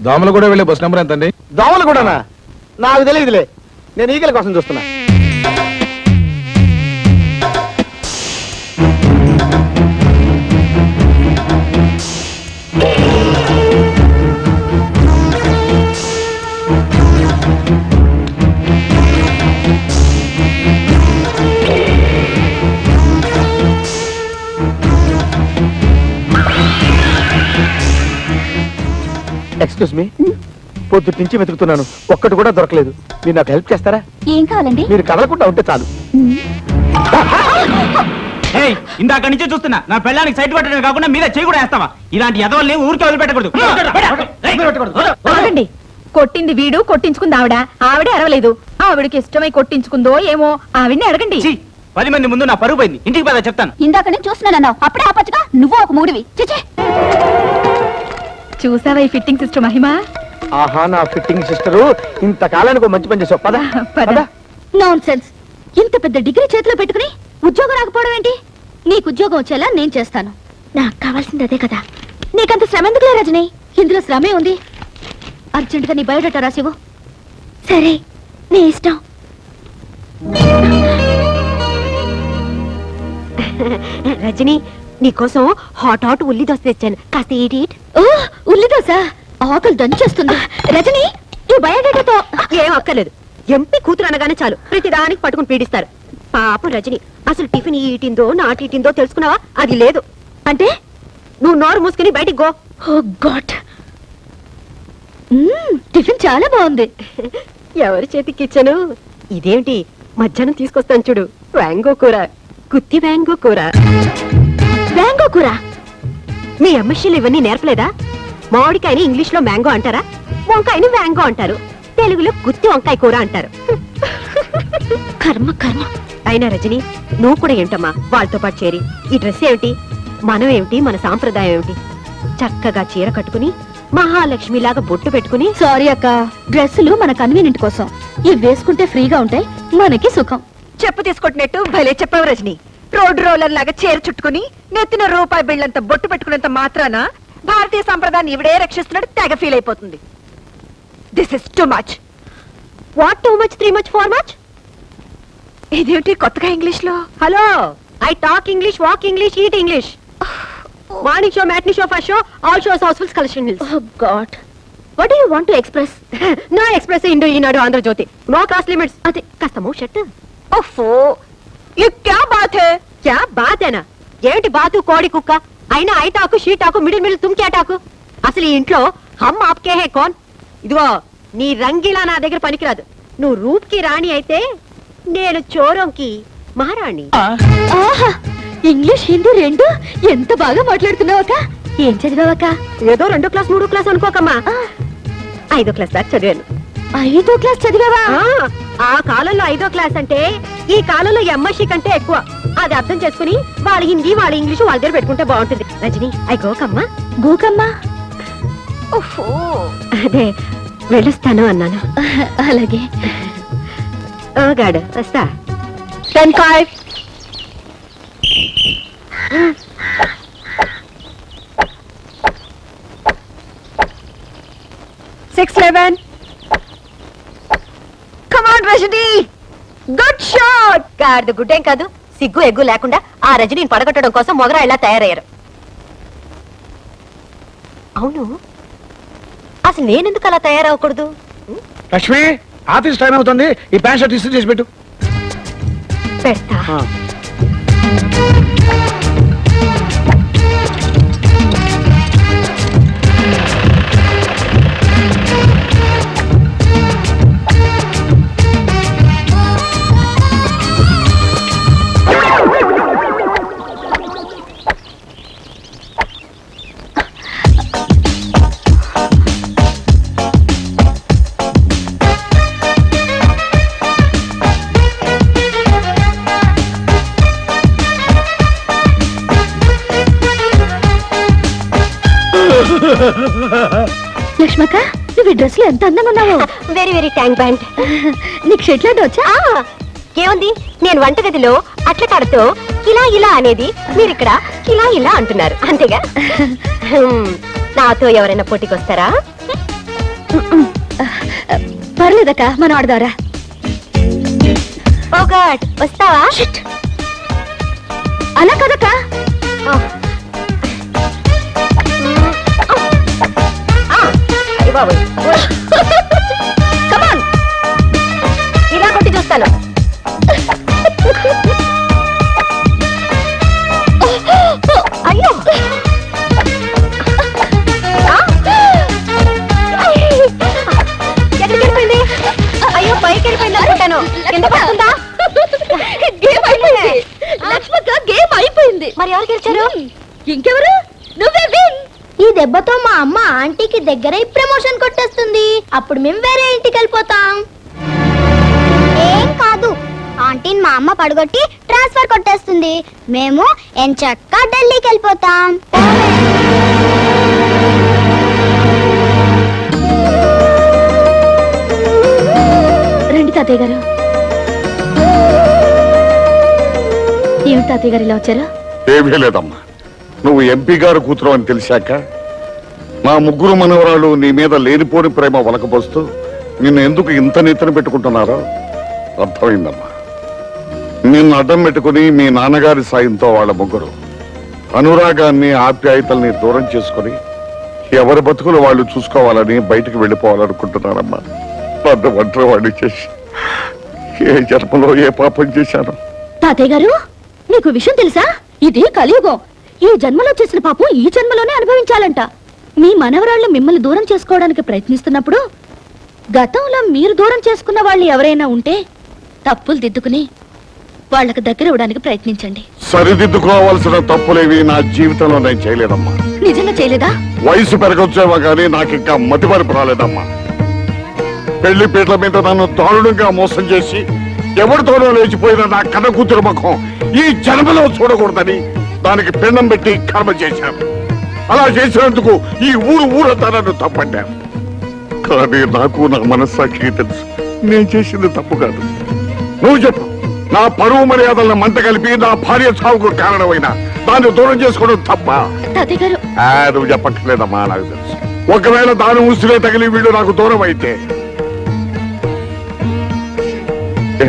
దోమలు కూడా వెళ్ళే బస్ నెంబర్ ఎంతండి? దోమలు కూడానా? నాకు తెలియదులే, నేను ఈగల కోసం చూస్తున్నా. ఎక్స్క్యూజ్ మీ, పొద్దుటి నుంచి వెతుకుతున్నాను, ఒక్కటి కూడా దొరకలేదు. మీరు నాకు హెల్ప్ చేస్తారా? ఏం కావాలండి? మీరు కదలకుండా ఉంటే చాలు. ఇందాక నుంచే చూస్తున్నా, నా పెళ్ళానికి సైట్ పెట్టడం కాకుండా మీద చేయి కూడా వేస్తావా? ఇలాంటి ఎదవల్ని ఊరికే వదిలిపెట్టకూడదు. ఆగండి. కొట్టింది వీడు, కొట్టించుకుంది ఆవిడ. ఆవిడే అరవలేదు. ఆవిడకి ఇష్టమై కొట్టించుకుందో ఏమో, ఆవిడ్ని అడగండి. 10 మంది ముందు నా పరుగు పోయింది. ఇంటికి పద చెప్తాను. ఇందాక నేను చూస్తున్నాను, అప్పుడే ఆపచ్చుగా. నువ్వు ఒక మూడివి. చూసావా ఈ ఫిట్టింగ్ సిస్టర్ మహిమ? ఆహా, నా ఫిట్టింగ్ సిస్టరు, ఇంతకాలానికి మంచి పని చేసావు. పద పద. Non sense. ఇంత పెద్ద డిగ్రీ చేతిలో పెట్టుకుని ఉద్యోగం రాకపోవడం ఏంటి? నీకు ఉద్యోగం వచ్చేలా నేను చేస్తాను. నాకు కావాల్సింది అదే కదా. నీకంత శ్రమ ఎందుకులే రజని? ఇందులో శ్రమే ఉంది. అర్జెంటుగా నీ బయోడేటా రాసివ్వు. సరే, నీ ఇష్టం. రజని, నీకోసం హాట్ హాట్ ఉల్లి దోశ తెచ్చాను, కాస్త ఈట్. ఓ, ఉల్లి దోశ? ఆకలి దంచేస్తుంది. రజని, ఈ బయోడేటాతో ఏం అక్కర్లేదు. ఎంపీ కూతురు అనగానే చాలు ప్రతిదానికి పట్టుకుని పీడిస్తారు. పాపం రజని, అసలు టిఫిన్ ఈటిందో నాటిందో తెలుసుకున్నావా? అది లేదు. అంటే నువ్వు నోరు మూసుకుని బయటికి గో. ఓ గాడ్, టిఫిన్ చాలా బాగుంది. ఎవరి చేతికి ఇచ్చాను? ఇదేమిటి, మధ్యాహ్నం తీసుకొస్తాను చూడు, వ్యాంగో కూర, గుత్తి వ్యాంగో కూర. వ్యాంగో కూర? మీ ఎంఎస్సీలు ఇవన్నీ నేర్పలేదా? మామిడికాయని ఇంగ్లీష్ లో మ్యాంగో అంటారా? వంకాయని వ్యాంగో అంటారు, తెలుగులో గుత్తి వంకాయ కూర అంటారు. కర్మ కర్మ. అయినా రజని, నువ్వు కూడా ఏంటమ్మా వాళ్ళతో పాటు చేరి? ఈ డ్రెస్ ఏమిటి, మనం ఏమిటి, మన సాంప్రదాయం ఏమిటి? చక్కగా చీర కట్టుకుని మహాలక్ష్మిలాగా బొట్టు పెట్టుకుని. సారీ అక్క, డ్రెస్సులు మన కన్వీనియంట్ కోసం. ఇవి వేసుకుంటే ఫ్రీగా ఉంటాయి, మనకి సుఖం. చెప్పు తీసుకొట్టినట్టు భలే చెప్పావు రజని. రోడ్డు రోలర్ లాగా చీర చుట్టుకుని నెత్తిన రూపాయి బిళ్ళంత బొట్టు పెట్టుకున్నంత మాత్రాన భారతీయ సంప్రదాయాన్ని ఇవిడే రక్షిస్తున్నాడు తెగ ఫీల్ అయిపోతుంది. This is too much. What too much? 3 much 4 much? ఇదేంటి కొత్తగా ఇంగ్లీష్ లో? Hello, I talk English, walk English, eat English. Morning show, matinee show, first show, all shows, housefuls, collection hills. Oh God, what do you want to express? No express Indo Eenadu Andhra Jyothi. No cross limits. అదే కాస్త మూ shirt. ఓఫో, ये क्या बात है? क्या बात है ना? ఏమిటి బాతు కోడి కుక్క? అయినా ఐటాకు షీటాకు మిడిల్ మిడిల్ తుమ్కి అటాకు. అసలు ఈ ఇంట్లో హమ్ ఆప్కే హే కౌన్? ఇదిగో, నీ రంగిలా నా దగ్గర పనికిరాదు. నువ్వు రూప్ కి రాణి అయితే నేను చోరంకి మహారాణి. ఆహా, ఇంగ్లీష్ హిందీ రెండు ఎంత బాగా మాట్లాడుతున్నావు అక్క. ఏం చదివావక్క? ఏదో 2వ క్లాస్ 3వ క్లాస్ అనుకోకమ్మా, 5వ క్లాస్ దాకా చదివాను. 5వ క్లాస్ చదివావా? ఆ కాలంలో 5వ క్లాస్ అంటే ఈ కాలంలో ఎంఎస్సీ కంటే ఎక్కువ. అది అర్థం చేసుకుని వాళ్ళ హిందీ వాళ్ళ ఇంగ్లీషు వాళ్ళ దగ్గర పెట్టుకుంటే బాగుంటుంది. రజని, ఐ గోకమ్మా. గోకమ్మా? ఓహో, అదే వెళ్ళొస్తాను అన్నాను. అలాగే. ఓ గాడు, వస్తా. 10-5. 6-11. Come on, Rajani. Good shot. గాడిద గుడ్డేం కాదు, సిగ్గు ఎగ్గు లేకుండా ఆ రజనీని పడగొట్టడం కోసం మొగరా ఇలా తయారయ్యారు. అవును, అసలు నేనెందుకు అలా తయారవ్వకూడదు? లక్ష్మి, ఆఫీస్ టైం అవుతుంది, ఈ ప్యాంట్ షర్ట్ ఇస్త్రీ చేసి పెట్టు. పెడతా. లక్ష్మక్క, నువ్వు ఈ డ్రెస్ లో ఎంత అందంగా ఉన్నావు. Very very thank band. నీకు షెట్ లాంటి వచ్చా? ఏముంది, నేను వంటగదిలో అట్ల కాడతో ఇలా ఇలా అనేది మీరు ఇక్కడ ఇలా ఇలా అంటున్నారు, అంతేగా? నాతో ఎవరైనా పోటీకి వస్తారా? పర్లేదక్క, మనం ఆడదారా. వస్తావా? అలా కదక్క. కమాన్, ఇలా కొట్టి చూస్తాను. అయ్యో, ఎక్కడికి వెళ్ళిపోయింది? అయ్యో, పైకి వెళ్ళిపోయింది అనుకుంటాను. ఎంత పడుతుందా? గేమ్ అయిపోయింది లక్ష్మక్క, గేమ్ అయిపోయింది. మరి ఎవరు గెలిచారు? ఇంకెవరు? నువ్వే విన్. ఈ దెబ్బతో మా అమ్మ ఆంటీకి దగ్గర ప్రమోషన్ కొట్టేస్తుంది. అప్పుడు మేము వేరే ఇంటికి వెళ్ళిపోతాం. ఏం కాదు, ఆంటీని మా అమ్మ పడగొట్టి ట్రాన్స్ఫర్ కొట్టేస్తుంది. మేము ఎంచక్కా ఢిల్లీకి వెళ్ళిపోతాం. రండి తాతయ్య గారు. ఏమిటి తాతయ్య గారు ఇలా వచ్చారు? ఏమీ లేదమ్మా, నువ్వు ఎంపీ గారు కూతురు అని తెలిసాక మా ముగ్గురు మనవరాలు నీ మీద లేనిపోని ప్రేమ వలకపోస్తూ నిన్ను ఎందుకు ఇంత నెత్తిన పెట్టుకుంటున్నారో అర్థమైందమ్మా. నిన్ను అడ్డం పెట్టుకుని మీ నాన్నగారి సాయంతో వాళ్ళ ముగ్గురు అనురాగాన్ని ఆప్యాయతల్ని దూరం చేసుకుని ఎవరి బతుకులు వాళ్ళు చూసుకోవాలని బయటకు వెళ్ళిపోవాలనుకుంటున్నారమ్మా. పెద్ద ఒంటరి వాడిని చేసి ఏ జన్మలో ఏ పాపం చేశాను. తాతయ్య గారు, నీకు విషయం తెలుసా? ఇది కలియుగం. ఈ జన్మలో చేసిన పాపం ఈ జన్మలోనే అనుభవించాలంట. మీ మనవరాళ్ళు మిమ్మల్ని దూరం చేసుకోవడానికి ప్రయత్నిస్తున్నప్పుడు గతంలో మీరు దూరం చేసుకున్న వాళ్ళు ఎవరైనా ఉంటే తప్పులు దిద్దుకుని వాళ్ళకి దగ్గర ఇవ్వడానికి ప్రయత్నించండి. సరిదిద్దుకోవాల్సిన తప్పులేవి నా జీవితంలో నేను చేయలేదమ్మా. నిజంగా చేయలేదా? వయసు పెరగొచ్చేవా కానీ నాకు ఇంకా మతిమరుపు రాలేదమ్మా. పెళ్లి పీటల మీద నన్ను దారుణంగా మోసం చేసి ఎవరితోనో లేచిపోయిన నా కన్న కూతురు ముఖం ఈ జన్మలో చూడకూడదని దానికి పిండం పెట్టి కర్మ చేశాను. అలా చేసినందుకు ఈ ఊరంతా నన్ను తప్పట్టాను. కానీ నాకు నా మనస్సాక్షికి తెలుసు నేను చేసింది తప్పు కాదు. నువ్వు చెప్పు, నా పరువు మర్యాదలను మంట కలిపి నా భార్య చావుకు కారణమైన దాన్ని దూరం చేసుకోవడం తప్ప? నువ్వు చెప్పక్కర్లేదమ్మా, నాకు తెలుసు. ఒకవేళ దాని ఉసిరే తగిలి వీళ్ళు నాకు దూరం అయితే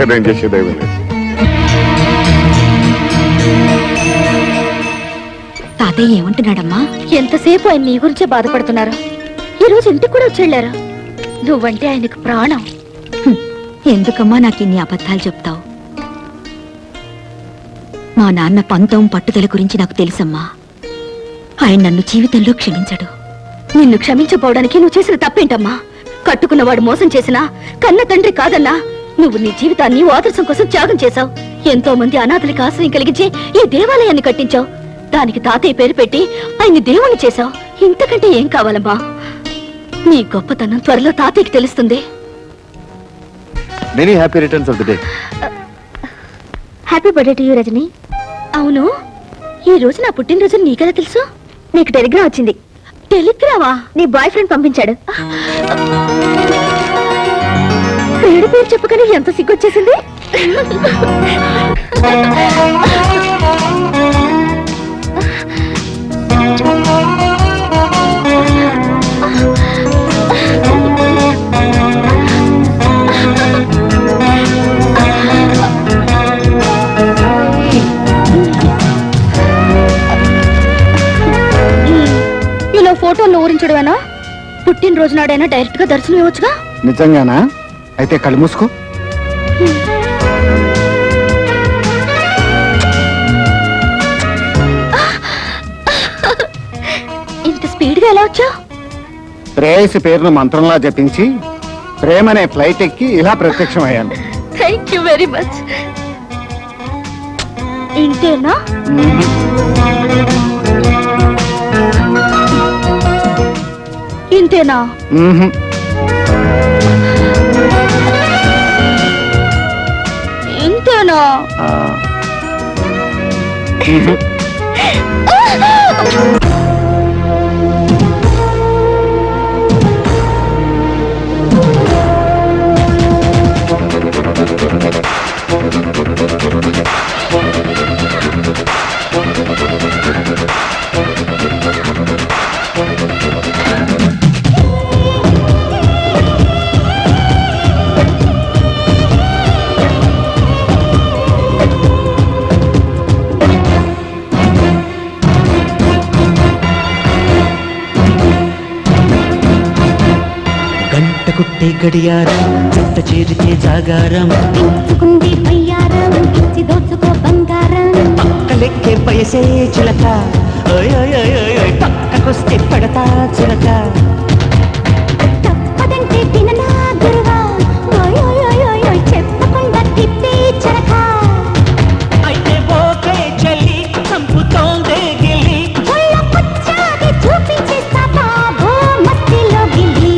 నేను చేసేదేమీ లేదు. తాతయ్య ఏమంటున్నాడమ్మా? ఎంతసేపు ఆయన నీ గురించే బాధపడుతున్నారు. ఈ రోజు ఇంటికి కూడా వచ్చి నువ్వంటే ఆయనకు ప్రాణం. ఎందుకమ్మా నాకు ఇన్ని అబద్ధాలు చెప్తావు? మా నాన్న పంతం పట్టుదల గురించి నాకు తెలుసమ్మా. ఆయన నన్ను జీవితంలో క్షమించడు. నిన్ను క్షమించపోవడానికి నువ్వు చేసిన తప్పేంటమ్మా? కట్టుకున్నవాడు మోసం చేసినా కన్న తండ్రి కాదన్నా నువ్వు నీ జీవితాన్ని ఆదర్శం కోసం త్యాగం చేశావు. ఎంతో మంది అనాథలకు ఆశ్రయం కలిగించి ఈ దేవాలయాన్ని కట్టించావు. దానికి తాతయ్య పేరు పెట్టి ఆయన్ని దేవుణ్ణి చేశావు. ఇంతకంటే ఏం కావాలమ్మా? నీ గొప్పతనం త్వరలో తాతయ్యకి తెలుస్తుంది. Many happy returns of the day. Happy birthday to you Rajani. అవును, ఈ రోజు నా పుట్టినరోజు నీకెలా తెలుసు? నీకు టెలిగ్రామ్ వచ్చింది. టెలిగ్రామా? నీ బాయ్ ఫ్రెండ్ పంపించాడు. పేరు పేరు చెప్పగానే ఎంత సిగ్గొచ్చేసింది. ఇలా ఫోటోలు ఊరించడమేనా? పుట్టినరోజు నాడైనా డైరెక్ట్ గా దర్శనం ఇవ్వచ్చుగా. నిజంగానా? అయితే కళ్ళు మూసుకో. ఇంత స్పీడ్ గా ఎలా వచ్చావు? ప్రేయసి పేరును మంత్రంలా జపించి ప్రేమనే ఫ్లైట్ ఎక్కి ఇలా ప్రత్యక్షమయ్యాను. Thank you very much. ఇంతేనా? ఇంతేనా? ఇంతేనా? Thank you. కొట్టే గడియారం చెత్త చేరితే జాగారం పెంచుకుంది బయ్యారం ఇచ్చి దోచుకో బంగారం పక్కలెక్కే పయసే చిలక ఓయ్ ఓయ్ ఓయ్ ఓయ్ పక్కకొస్తే పడతా చిలక తప్పదంటే తిననా గురువా ఓయ్ ఓయ్ ఓయ్ ఓయ్ ఓయ్ చెప్పకుండా తిప్పే చరక అయితే ఓకే చెల్లి చంపుతోందే గిల్లి ఒళ్ళ పుచ్చాది చూపించేస్తా బాబో మట్టిలో గిల్లి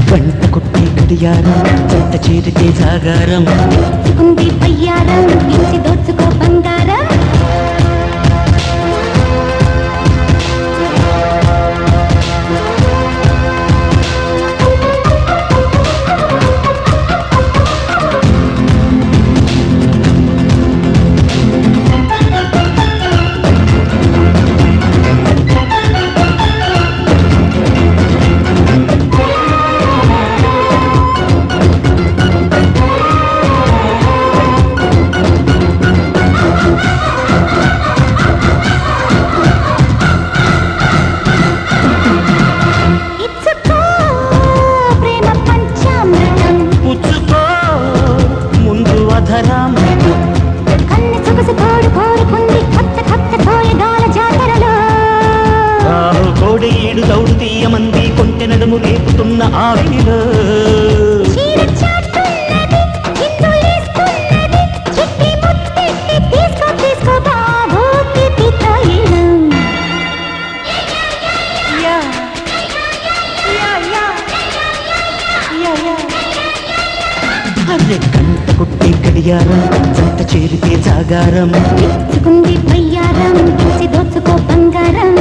గంట కొట్టే గడియారం చెత్త చేరితే జాగారం పెంచుకుంది బయ్యారం ఇచ్చి దోచుకో బంగారం ఇచ్చుకో ప్రేమ పంచామృతం పుచ్చుకో ముందు అధరామృతం కన్ను సొగసు తోడు కోరుకుంది కొత్త కొత్త తోయగాల జాతరలో రాహు కోడి ఏడు దౌడు తీయమంది కొంటె నడుము రేపుతున్న ఆవిలో చీర చాటున్నది చిందులేస్తున్నది చిట్టి ముత్తెట్టి తీసుకో తీసుకో బాబు తిప్పి తాయిలం అరే గంట కొట్టే గడియారం జంట చేరితే జాగారం పెంచుకుంది బయ్యారం ఇచ్చి దోచుకో బంగారం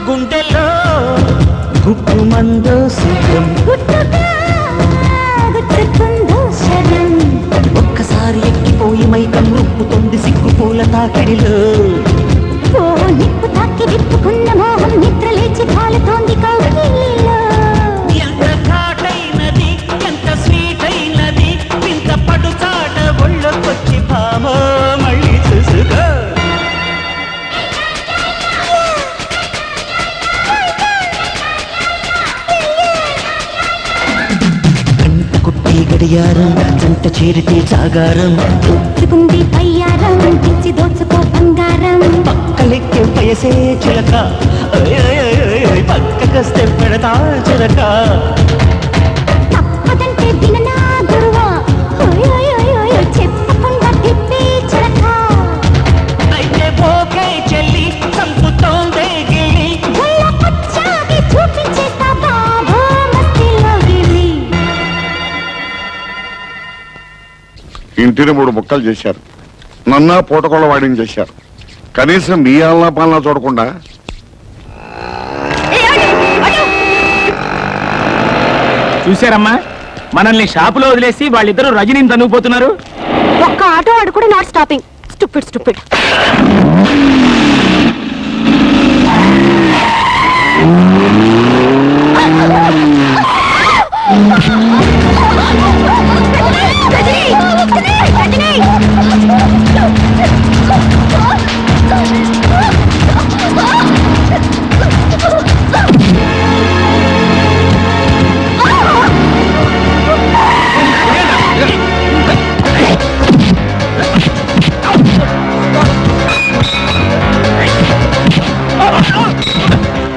గుండెలో గుప్పు మందో సుఖం గుట్టుగా గుచ్చుకుందో శరం ఒక్కసారి ఎక్కిపోయి మైకం రుప్పుతుంది సిగ్గు పూల తాకిడిలో ఓ నిప్పు తాకి విప్పుకున్న మోహం నిద్ర లేచి కాలుతోంది కౌగిలిలో ఎంత ఘాటైనది ఎంత స్వీట్ అయినది వింత పడుచాట ఒళ్ళొకొచ్చి భామో మళ్ళీ చూసుకో గంట కొట్టే గడియారం జంట చేరితే జాగారం పెంచుకుంది బయ్యారం ఇచ్చి దోచుకో బంగారం పక్కలెక్కే పయసే చిలక ఓయ్ ఓయ్ ఓయ్ ఓయ్ పక్కకొస్తే పెడతా చిలక తప్పదంటే విననా గురువా ఓయ్ ఓయ్ ఓయ్ ఓయ్ ఓయ్ చెప్పకుండా తిప్పే చరక అయితే ఓకే చెల్లి చంపుతోందే గిల్లి ఒళ్ళ పుచ్చాది చూపించేస్తా బాబో మట్టిలో గిల్లి ఇంటిని 3 ముక్కలు చేశారు. నన్నా పూటకోళ్ళ వాడిని చేశారు. కనీసం మీ ఆలనా పాలనా చూడకుండా చూసారమ్మా మనల్ని షాపులో వదిలేసి వాళ్ళిద్దరూ రజనీని తనుగుపోతున్నారు. ఒక్క ఆటో వాడు కూడా not stopping. Stupid stupid.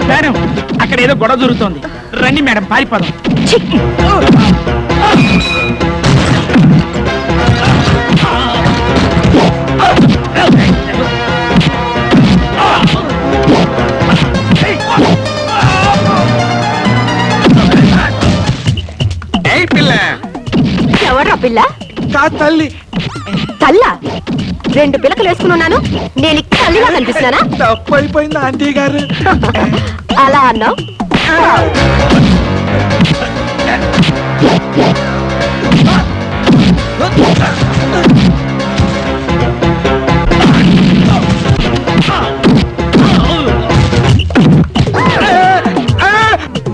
Madam అక్కడ ఏదో గొడవ జరుగుతోంది. రండి మేడం పారిపోదాం. ఎవరు పిల్ల తల్లి తల్లా 2 పిలకలు వేసుకున్నాను. నేను ఇక్కడ తల్లిగా కనిపిస్తున్నానా? తప్పైపోయింది ఆంటీ గారు. అలా అన్నావు.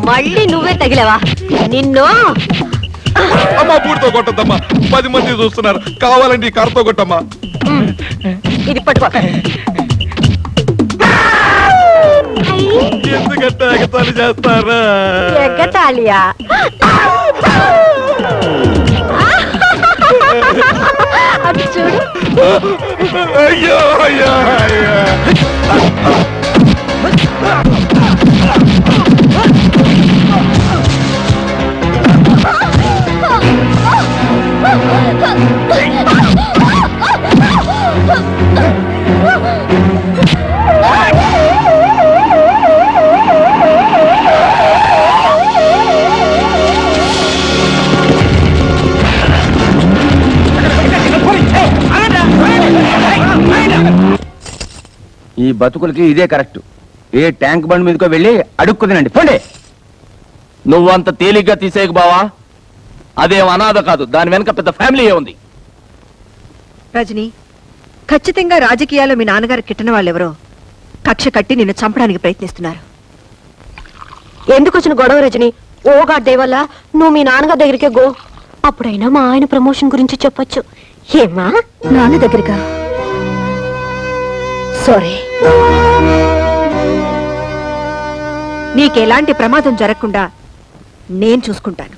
మళ్ళీ నువ్వే తగిలేవా? నిన్ను అమ్మా పూడితో కొట్టద్దమ్మా, 10 మంది చూస్తున్నారు. కావాలండి కర్రతో కొట్టమ్మా. ఇది పట్టుకో. ఎందుకంటే ఎగతాళి చేస్తారా? ఎగతాళియా? అది చూడు. అయ్యో అయ్యో అయ్యో. ఈ బతుకులకి ఇదే కరెక్ట్. ఏ ట్యాంక్ బండ్ మీదకో వెళ్ళి అడుక్కు తినండి పోండి. నువ్వంత తేలిగ్గా తీసేయకు బావా. అదేం అనాథ కాదు, దాని వెనక పెద్ద ఫ్యామిలీ ఉంది. రజని, ఖచ్చితంగా రాజకీయాల్లో మీ నాన్నగారు కిట్టిన వాళ్ళెవరో కక్ష కట్టి నిన్ను చంపడానికి ప్రయత్నిస్తున్నారు. ఎందుకు వచ్చిన గొడవ రజని? ఓ గాడ్డే వల్ల నువ్వు మీ నాన్నగారి దగ్గరికే గో. అప్పుడైనా మా ఆయన ప్రమోషన్ గురించి చెప్పొచ్చు. ఏమా? నాన్న దగ్గరగా సారీ. నీకెలాంటి ప్రమాదం జరగకుండా నేను చూసుకుంటాను.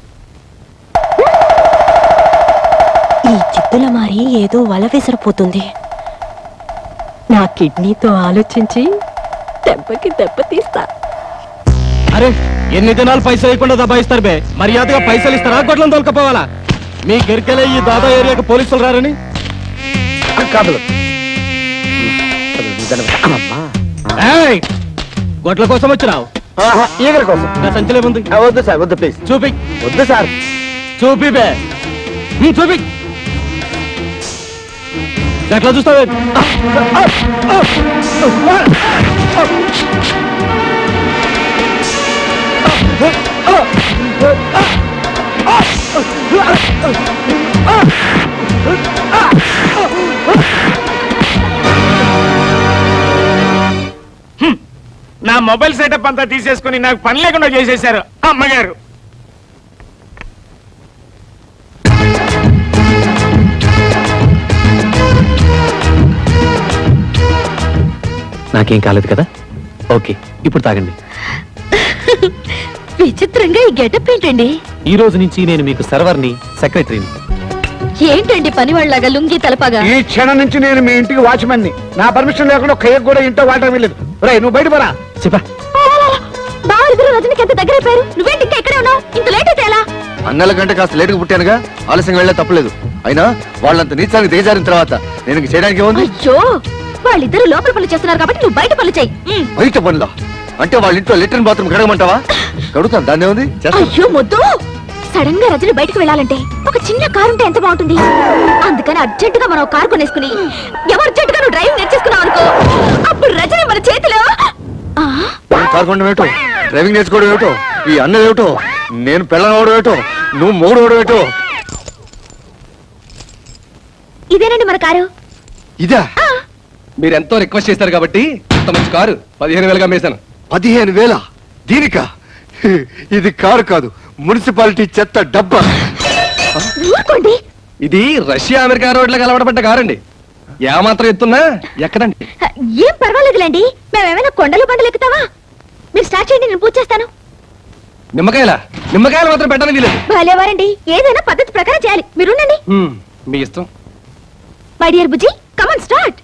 ఈ చిత్తుల మారి ఏదో వల విసిరిపోతుంది. నా కిడ్నీతో ఆలోచించి దెబ్బకి దెబ్బ తీస్తా. అరే ఎన్ని దినాలు పైసలు ఇవ్వకుండా దబాయిస్తారు బే. మర్యాదగా పైసలు ఇస్తారా, గొడ్లను తోలుకపోవాలా? మీ గెరికెలే ఈ దాదా ఏరియాకి పోలీసులు రారని కాదు. గొడ్ల కోసం వచ్చినావు? ఈగల కోసం. నా సంచలే ఉంది. వద్దు సార్, వద్దు ప్లీజ్. చూపి. వద్దు సార్. చూపి బే, చూపి. ఎట్లా చూస్తావే? నా మొబైల్ సెటప్ అంతా తీసేసుకుని నాకు పని లేకుండా చేసేశారు అమ్మగారు. నాకేం కాలేదు కదా? ఓకే, ఇప్పుడు తాగండి. విచిత్రంగా ఈ గెటప్ ఏంటండి? ఈ రోజు నుంచి నేను మీకు సర్వర్ని, సెక్రటరీని. ఏంటండి పనివాళ్ళలాగా లుంగి తలపగా? ఈ క్షణం నుంచి నేను మీ ఇంటికి వాచ్మెన్ ని. నా పర్మిషన్ లేకుండా ఒక్క కూడా ఇంట్లో వాడటం వెళ్ళలేదు. రేయ్, నువ్వు బయట పరా. చెప్పా బావరిద్దరు రజనికి ఎంత దగ్గర అయిపోయారు. నువ్వేంటి ఇంకా ఎక్కడే ఉన్నావు? ఇంత లేట్ అయితే ఎలా? అన్నల కంటే కాస్త లేటుగా పుట్టానుగా, ఆలస్యంగా వెళ్ళే తప్పలేదు. అయినా వాళ్ళంత నీచానికి దిగజారిన తర్వాత నేను ఇంక చేయడానికి ఏముంది? అయ్యో, వాళ్ళిద్దరు లోపల పనులు చేస్తున్నారు కాబట్టి నువ్వు బయట పనులు చెయ్యి. బయట పనులా? అంటే వాళ్ళ ఇంట్లో లెట్రిన్ బాత్రూమ్ కడగమంటావా? కడుగుతాను, దాన్ని ఉంది. అయ్యో మొద్దు, సడన్ గా రజని బయటకు వెళ్ళాలంటే ఒక చిన్న కారు ఉంటే ఎంత బాగుంటుంది. అందుకని అర్జెంట్ గా మనం కారు కొనేసుకుని అర్జెంట్ గా నువ్వు డ్రైవింగ్ నేర్చేసుకున్నావు అనుకో, అప్పుడు రజని మన చేతిలో. కారు కొనడం ఏమిటో, డ్రైవింగ్ నేర్చుకోవడం ఏమిటో, ఈ అన్నది ఏమిటో, నేను పెళ్ళనవడం ఏమిటో, నువ్వు మూడవడం ఏమిటో. ఇదేనండి మన కారు. ఇదా? మీరు ఎంతో రిక్వెస్ట్ చేశారు కాబట్టి ఇంత మంచి కారు 15,000గా మేసాను. 15,000? దీనికా? ఇది కారు కాదు, మున్సిపాలిటీ చెత్త డబ్బా. ఊరుకోండి. ఇది రష్యా అమెరికా రోడ్లకు అలవాటుపడ్డ కారండి. ఏమాత్రం ఎత్తున్నా ఎక్కడండి. ఏం పర్వాలేదులేండి, మేమేమైనా కొండలు బండలు ఎక్కుతావా? మీరు స్టార్ట్ చేయండి, నేను పూజ చేస్తాను. నిమ్మకాయలు మాత్రం పెట్టడానికి లేదు. భలేవారండి, ఏదైనా పద్ధతి ప్రకారం చేయాలి. మీరుండండి. మీ ఇష్టం. My dear Bujji, come on start.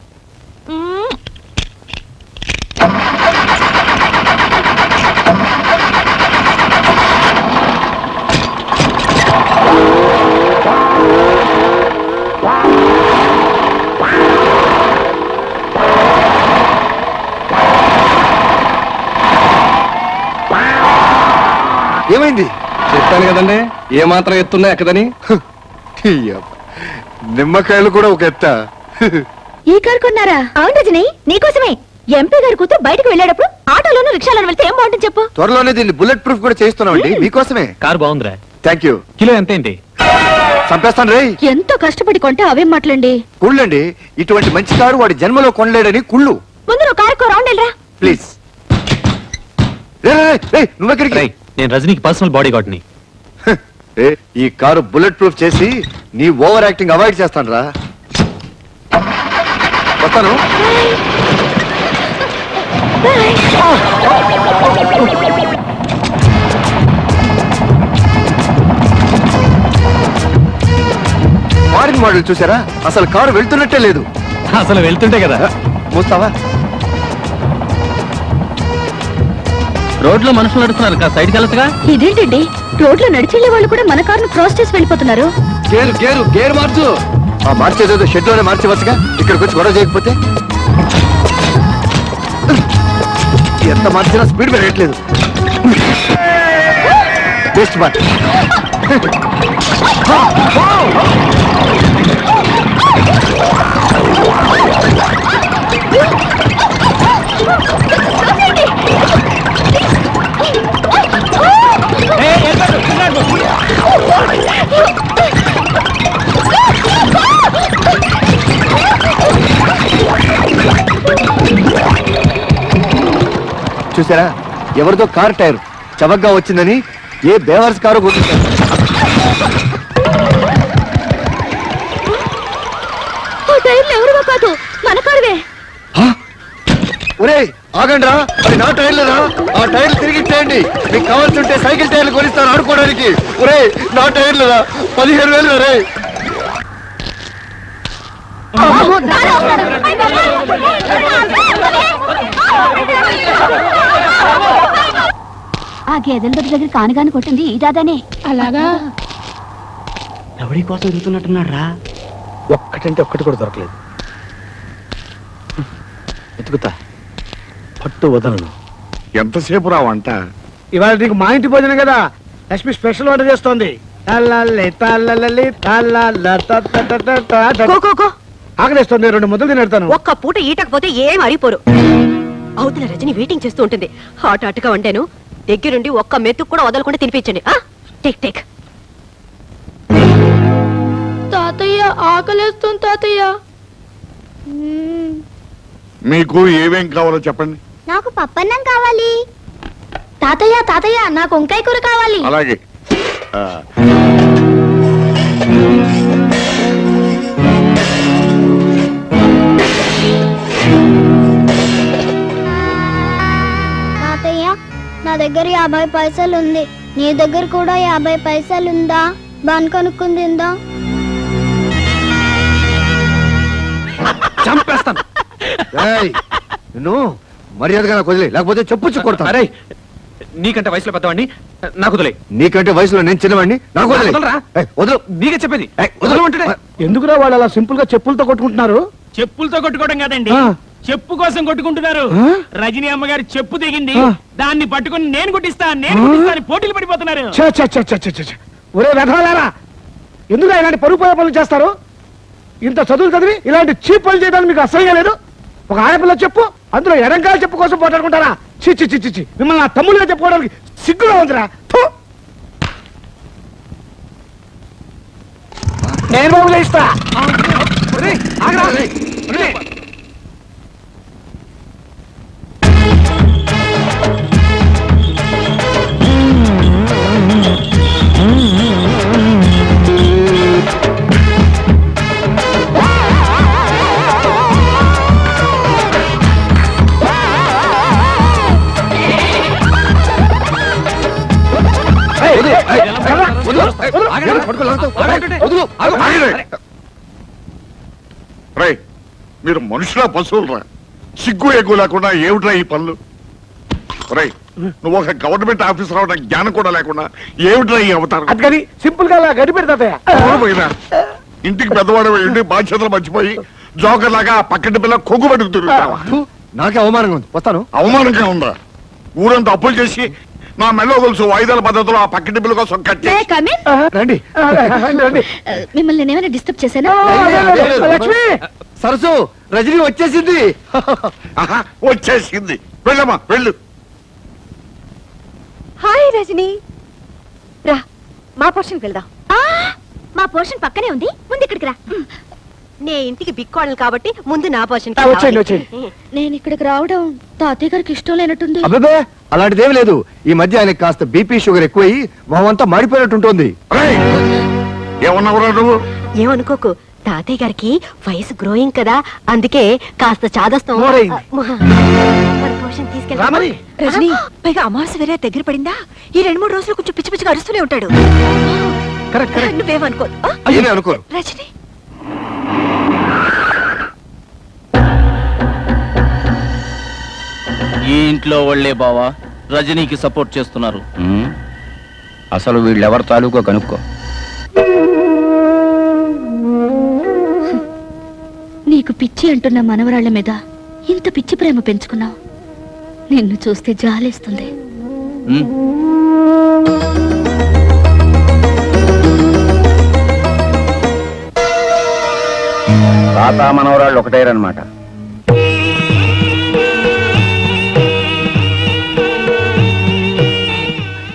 ఏమైంది? చెప్పాను కదండి, ఏమాత్రం ఎత్తున్నా ఎక్కదని. నిమ్మకాయలు కూడా ఒక ఎత్త. ఈ కారు కొన్నారా? అవును రజని, నీకోసమే. ఎంపీ గారి కూతురు బయటకు వెళ్ళేటప్పుడు ఆటోలోనూ రిక్షాలోనూ వెళ్తే ఏం బాగుంటుంది చెప్పు. త్వరలోనే దీన్ని బుల్లెట్ ప్రూఫ్ కూడా చేస్తున్నామండి మీకోసమే. కారు బాగుందిరా. Thank you. కిలో ఎంత ఏంటి? చంపేస్తాను రే. ఎంతో కష్టపడి కొంటే అవేం మాటలండి. కుళ్ళండి, ఇటువంటి మంచి కారు వాడి జన్మలో కొనలేడని కుళ్ళు. ముందు నువ్వు కారుకో రౌండ్ వెళ్ళరా. ప్లీజ్. నువ్వెక్కడికి? నేను రజనీకి పర్సనల్ బాడీ గార్డ్ ని. ఈ కారు బుల్లెట్ ప్రూఫ్ చేసి నీ ఓవర్ యాక్టింగ్ అవాయిడ్ చేస్తాను రా. వస్తాను. ఫారిన్ మోడల్ చూసారా? అసలు కారు వెళ్తున్నట్టే లేదు. అసలు వెళ్తుంటే కదా. మూస్తావా? రోడ్లో మనుషులు నడుస్తున్నారు కదా, సైడ్కి వెళ్ళొచ్చుగా. ఇదేంటండి, రోడ్లో నడిచెళ్లే వాళ్ళు కూడా మన కారును క్రాస్ చేసి వెళ్ళిపోతున్నారు. గేరు గేరు గేరు మార్చు. మార్చేదేదో షెడ్ లోనే మార్చవచ్చుగా, ఇక్కడికి వచ్చి గొడవ చేయకపోతే. ఎంత మార్చినా స్పీడ్ పెరగట్లేదు. Best bat. చూసారా, ఎవరిదో కార్ టైర్ చవగ్గా వచ్చిందని ఏ బేవర్స్ కారు కొట్టించారు. ఎవరివో కాదు, మన కారువే. ఒరే ఆగండ్రా, అది నా టైర్లేనా? ఆ టైర్లు తిరిగిచ్చేయండి. మీకు కావాల్సింటే సైకిల్ టైర్లు కొనిస్తాను ఆడుకోవడానికి. ఒరే నా టైర్లేనా? 15,000 రే. ఆ గేదెల దగ్గర కానుగాని కొట్టింది ఈ దాదానే. అలాగా? ఎవడి కోసం ఎదుగుతున్నట్టున్నాడు రా. ఒక్కటంటే ఒక్కటి కూడా దొరకలేదు. వెతుకుతా, పట్టు వదలను. ఎంతసేపు రా వంట? ఇవాళ నీకు మా ఇంటి భోజనం కదా, లక్ష్మి స్పెషల్ వంట చేస్తోంది. ఆకలిస్తుంది, 2 ముద్దలు తినేడతాను. ఒక్క పూట ఈటకపోతే ఏం అరిపోరు. అవతల రజని వెయిటింగ్ చేస్తూ ఉంటుంది. హాట్ హాట్గా వండాను, దగ్గరుండి ఒక్క మెతుకు కూడా వదలకుండా తినిపించండి. Take take. తాతయ్య ఆకలేస్తుంది తాతయ్య. మీకు ఏమేం కావాలో చెప్పండి. నాకు పప్పన్నం కావాలి. తాతయ్య తాతయ్య నాకు వంకాయ కూర కావాలి. అలాగే. తాతయ్య నా దగ్గర 50 పైసలు ఉంది, నీ దగ్గర కూడా 50 పైసలు ఉందా? బాన్ కనుక్కుంది తిందా? చంపేస్తాను. నువ్వు మర్యాదగా నాకు వదిలే, లేకపోతే చెప్పు కొడతాను. అరే నీకంటే వయసులో పెద్దవాడిని, నాకు వదిలే. నీకంటే వయసులో నేను చిన్నవాడిని, నాకు వదిలే. వదలు. నీకే చెప్పేది. వదలమంటే ఎందుకురా వాళ్ళు అలా సింపుల్ గా చెప్పులతో కొట్టుకుంటున్నారు? చెప్పులతో కొట్టుకోవడం కాదండి, చెప్పు కోసం కొట్టుకుంటున్నారు. రజనీ అమ్మగారు చెప్పు దిగింది, దాన్ని పట్టుకుని నేను కొట్టిస్తా పోటీలు పడిపోతున్నారు. ఒరే వెధవలారా, ఎందుకు ఇలాంటి పరుగు పోయే పనులు చేస్తారు? ఇంత చదువులు చదివి ఇలాంటి చీప్ పనులు చేయడానికి మీకు అసహ్యం లేదు? ఒక ఆడపిల్ల చెప్పు, అందులో ఎడంకాల చెప్పు కోసం పోటాడుకుంటారా? చిచ్చి చిచ్చి చిచ్చి, మిమ్మల్ని నా తమ్ముళ్ళగా చెప్పుకోవడానికి సిగ్గుగా ఉందిరా. నేను బాబు చేయిస్తా. మీరు మనుషులా పశువులరా? సిగ్గు ఎగ్గు లేకుండా ఏమిట్రా ఈ పనులు? నువ్వు ఒక గవర్నమెంట్ ఆఫీసర్ అవడానికి జ్ఞానం కూడా లేకుండా ఏమిట్రా ఈ అవతారం? అందుకని సింపుల్ గా గడి పెడతాయా? ఇంటికి పెద్దవాడు ఇంటి బాధ్యతలు మర్చిపోయి జోకర్ లాగా పక్కటి పిల్ల కొగ్గు పట్టుకు తిరుగుతావా? నాకే అవమానంగా ఉంది, వస్తాను. అవమానంగా ఉందా? ఊరంతా అప్పులు చేసి నా మెళ్ళో గొలుసు వాయిదాల పద్ధతిలో ఆ పక్కింటి పిల్ల కోసం కట్టి రండి రండి. మిమ్మల్ని నేనేమైనా డిస్టర్బ్ చేశానా? లక్ష్మి సరసు రజనీ వచ్చేసింది. వచ్చేసింది. వెళ్ళమ్మా వెళ్ళు. హాయ్ రజనీ, రా మా పోర్షన్కి వెళ్దాం. మా పోర్షన్ పక్కనే ఉంది, ముందు ఇక్కడికి రా. నే ఇంటికి బిక్కోడలు కాబట్టి ముందు నా పోషన్ వచ్చేయండి వచ్చేయండి. నేను ఇక్కడికి రావడం తాతయ్య గారికి ఇష్టం లేనట్టుంది. అబ్బే అలాంటిదేమి లేదు. ఈ మధ్య ఆయనకి కాస్త బీపీ షుగర్ ఎక్కువై మొహమంతా మాడిపోయినట్టుంటుంది. ఏమన్నావురా నువ్వు? ఏమనుకోకు, తాతయ్య గారికి వయసు గ్రోయింగ్ కదా, అందుకే కాస్త చాదస్తం. రజనీ, పైగా అమావాస్య వేరే దగ్గర పడిందా, ఈ 2-3 రోజులు కొంచెం పిచ్చి పిచ్చిగా అరుస్తూనే ఉంటాడు. నువ్వేమనుకో. అనుకోరు రజనీ, ఈ ఇంట్లో వాళ్ళే బావా రజనీకి సపోర్ట్ చేస్తున్నారు. అసలు వీళ్ళెవరి తాలూకో కనుక్కో. నీకు పిచ్చి అంటున్న మనవరాళ్ల మీద ఇంత పిచ్చి ప్రేమ పెంచుకున్నావు. నిన్ను చూస్తే జాలేస్తుంది. తాత మనవరాళ్ళు ఒకటేరన్నమాట.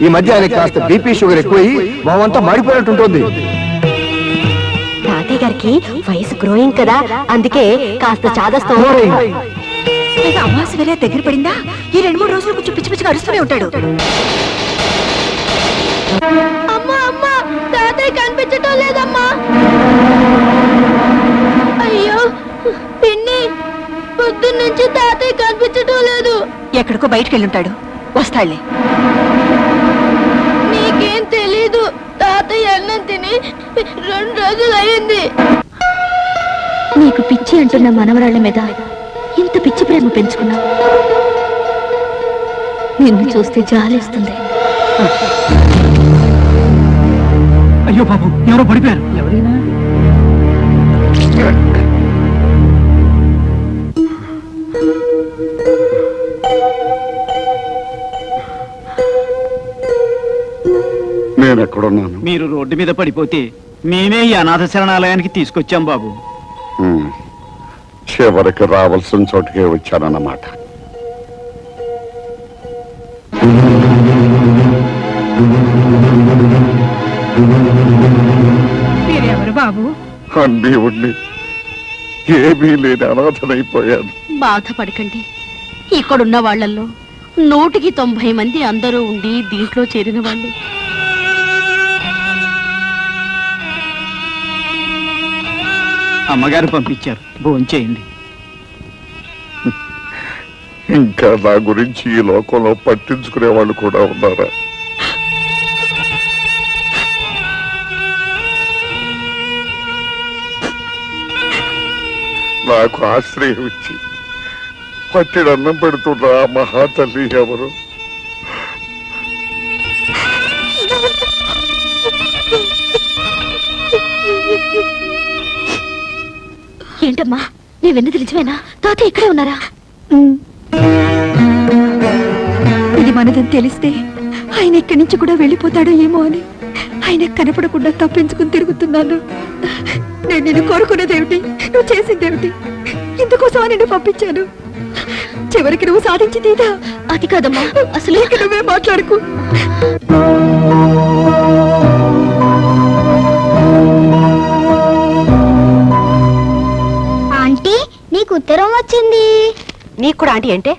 ఈ మధ్య ఆయనకి కాస్త బీపీ షుగర్ ఎక్కువై మొహమంతా మాడిపోయినట్టుంటుంది. తాతయ్య గారికి వయసు గ్రోయింగ్ కదా, అందుకే కాస్త చాదస్తం. పైగా అమావాస్య వేరే దగ్గర పడిందా, ఈ 2-3 రోజులు కొంచెం పిచ్చి పిచ్చిగా అరుస్తూనే ఉంటాడు. అమ్మా అమ్మా, తాతయ్య కనిపించటం లేదమ్మా. అయ్యో పిన్ని, పొద్దున్న నుంచి తాతయ్య కనిపించటం లేదు. ఎక్కడికో బయటకు వెళ్ళుంటాడు, వస్తాడులే. నీకేం తెలీదు, తాతయ్య అన్నం తిని 2 రోజులు అయింది. నీకు పిచ్చి అంటున్న మనవరాళ్ల మీద ఇంత పిచ్చి ప్రేమ పెంచుకున్నావు. నిన్ను చూస్తే జాలేస్తుంది. అయ్యో పాపం, ఎవరో పడిపోయారు. ఎవరైనా నేను ఎక్కడున్నాను? మీరు రోడ్డు మీద పడిపోతే మేమే ఈ అనాథ శరణాలయానికి తీసుకొచ్చాం బాబు. చివరికి రావాల్సిన చోటుకే వచ్చానన్నమాట. మీరెవరు బాబు? అన్నీ ఉండి ఏమీ లేని అనాథనైపోయాను. బాధపడకండి, ఇక్కడున్న వాళ్ళల్లో 190 మంది అందరూ ఉండి దీంట్లో చేరిన వాళ్ళు. అమ్మగారు పంపించారు, భోంచేయండి. ఇంకా నా గురించి ఈ లోకంలో పట్టించుకునే వాళ్ళు కూడా ఉన్నారా? నాకు ఆశ్రయం ఇచ్చి పట్టిడన్నం పెడుతున్న ఆ మహాతల్లి ఎవరు? ఏంటమ్మా, నీ వెన్నది నిజమేనా? తాతయ్య ఇక్కడే ఉన్నారా? ఇది మనదని తెలిస్తే ఆయన ఇక్కడి నుంచి కూడా వెళ్ళిపోతాడో ఏమో అని ఆయన కనపడకుండా తప్పించుకుని తిరుగుతున్నాను. నేను నిన్ను కోరుకునేదేమిటి, నువ్వు చేసిందేమిటి? ఇందుకోసం నిన్ను పంపించాను. చివరికి నువ్వు సాధించింది ఇదా? అది కాదమ్మా, అసలు నువ్వే మాట్లాడుకు. ఆంటీ, నీకు ఉత్తరం వచ్చింది. నీకు కూడా ఆంటీ అంటే?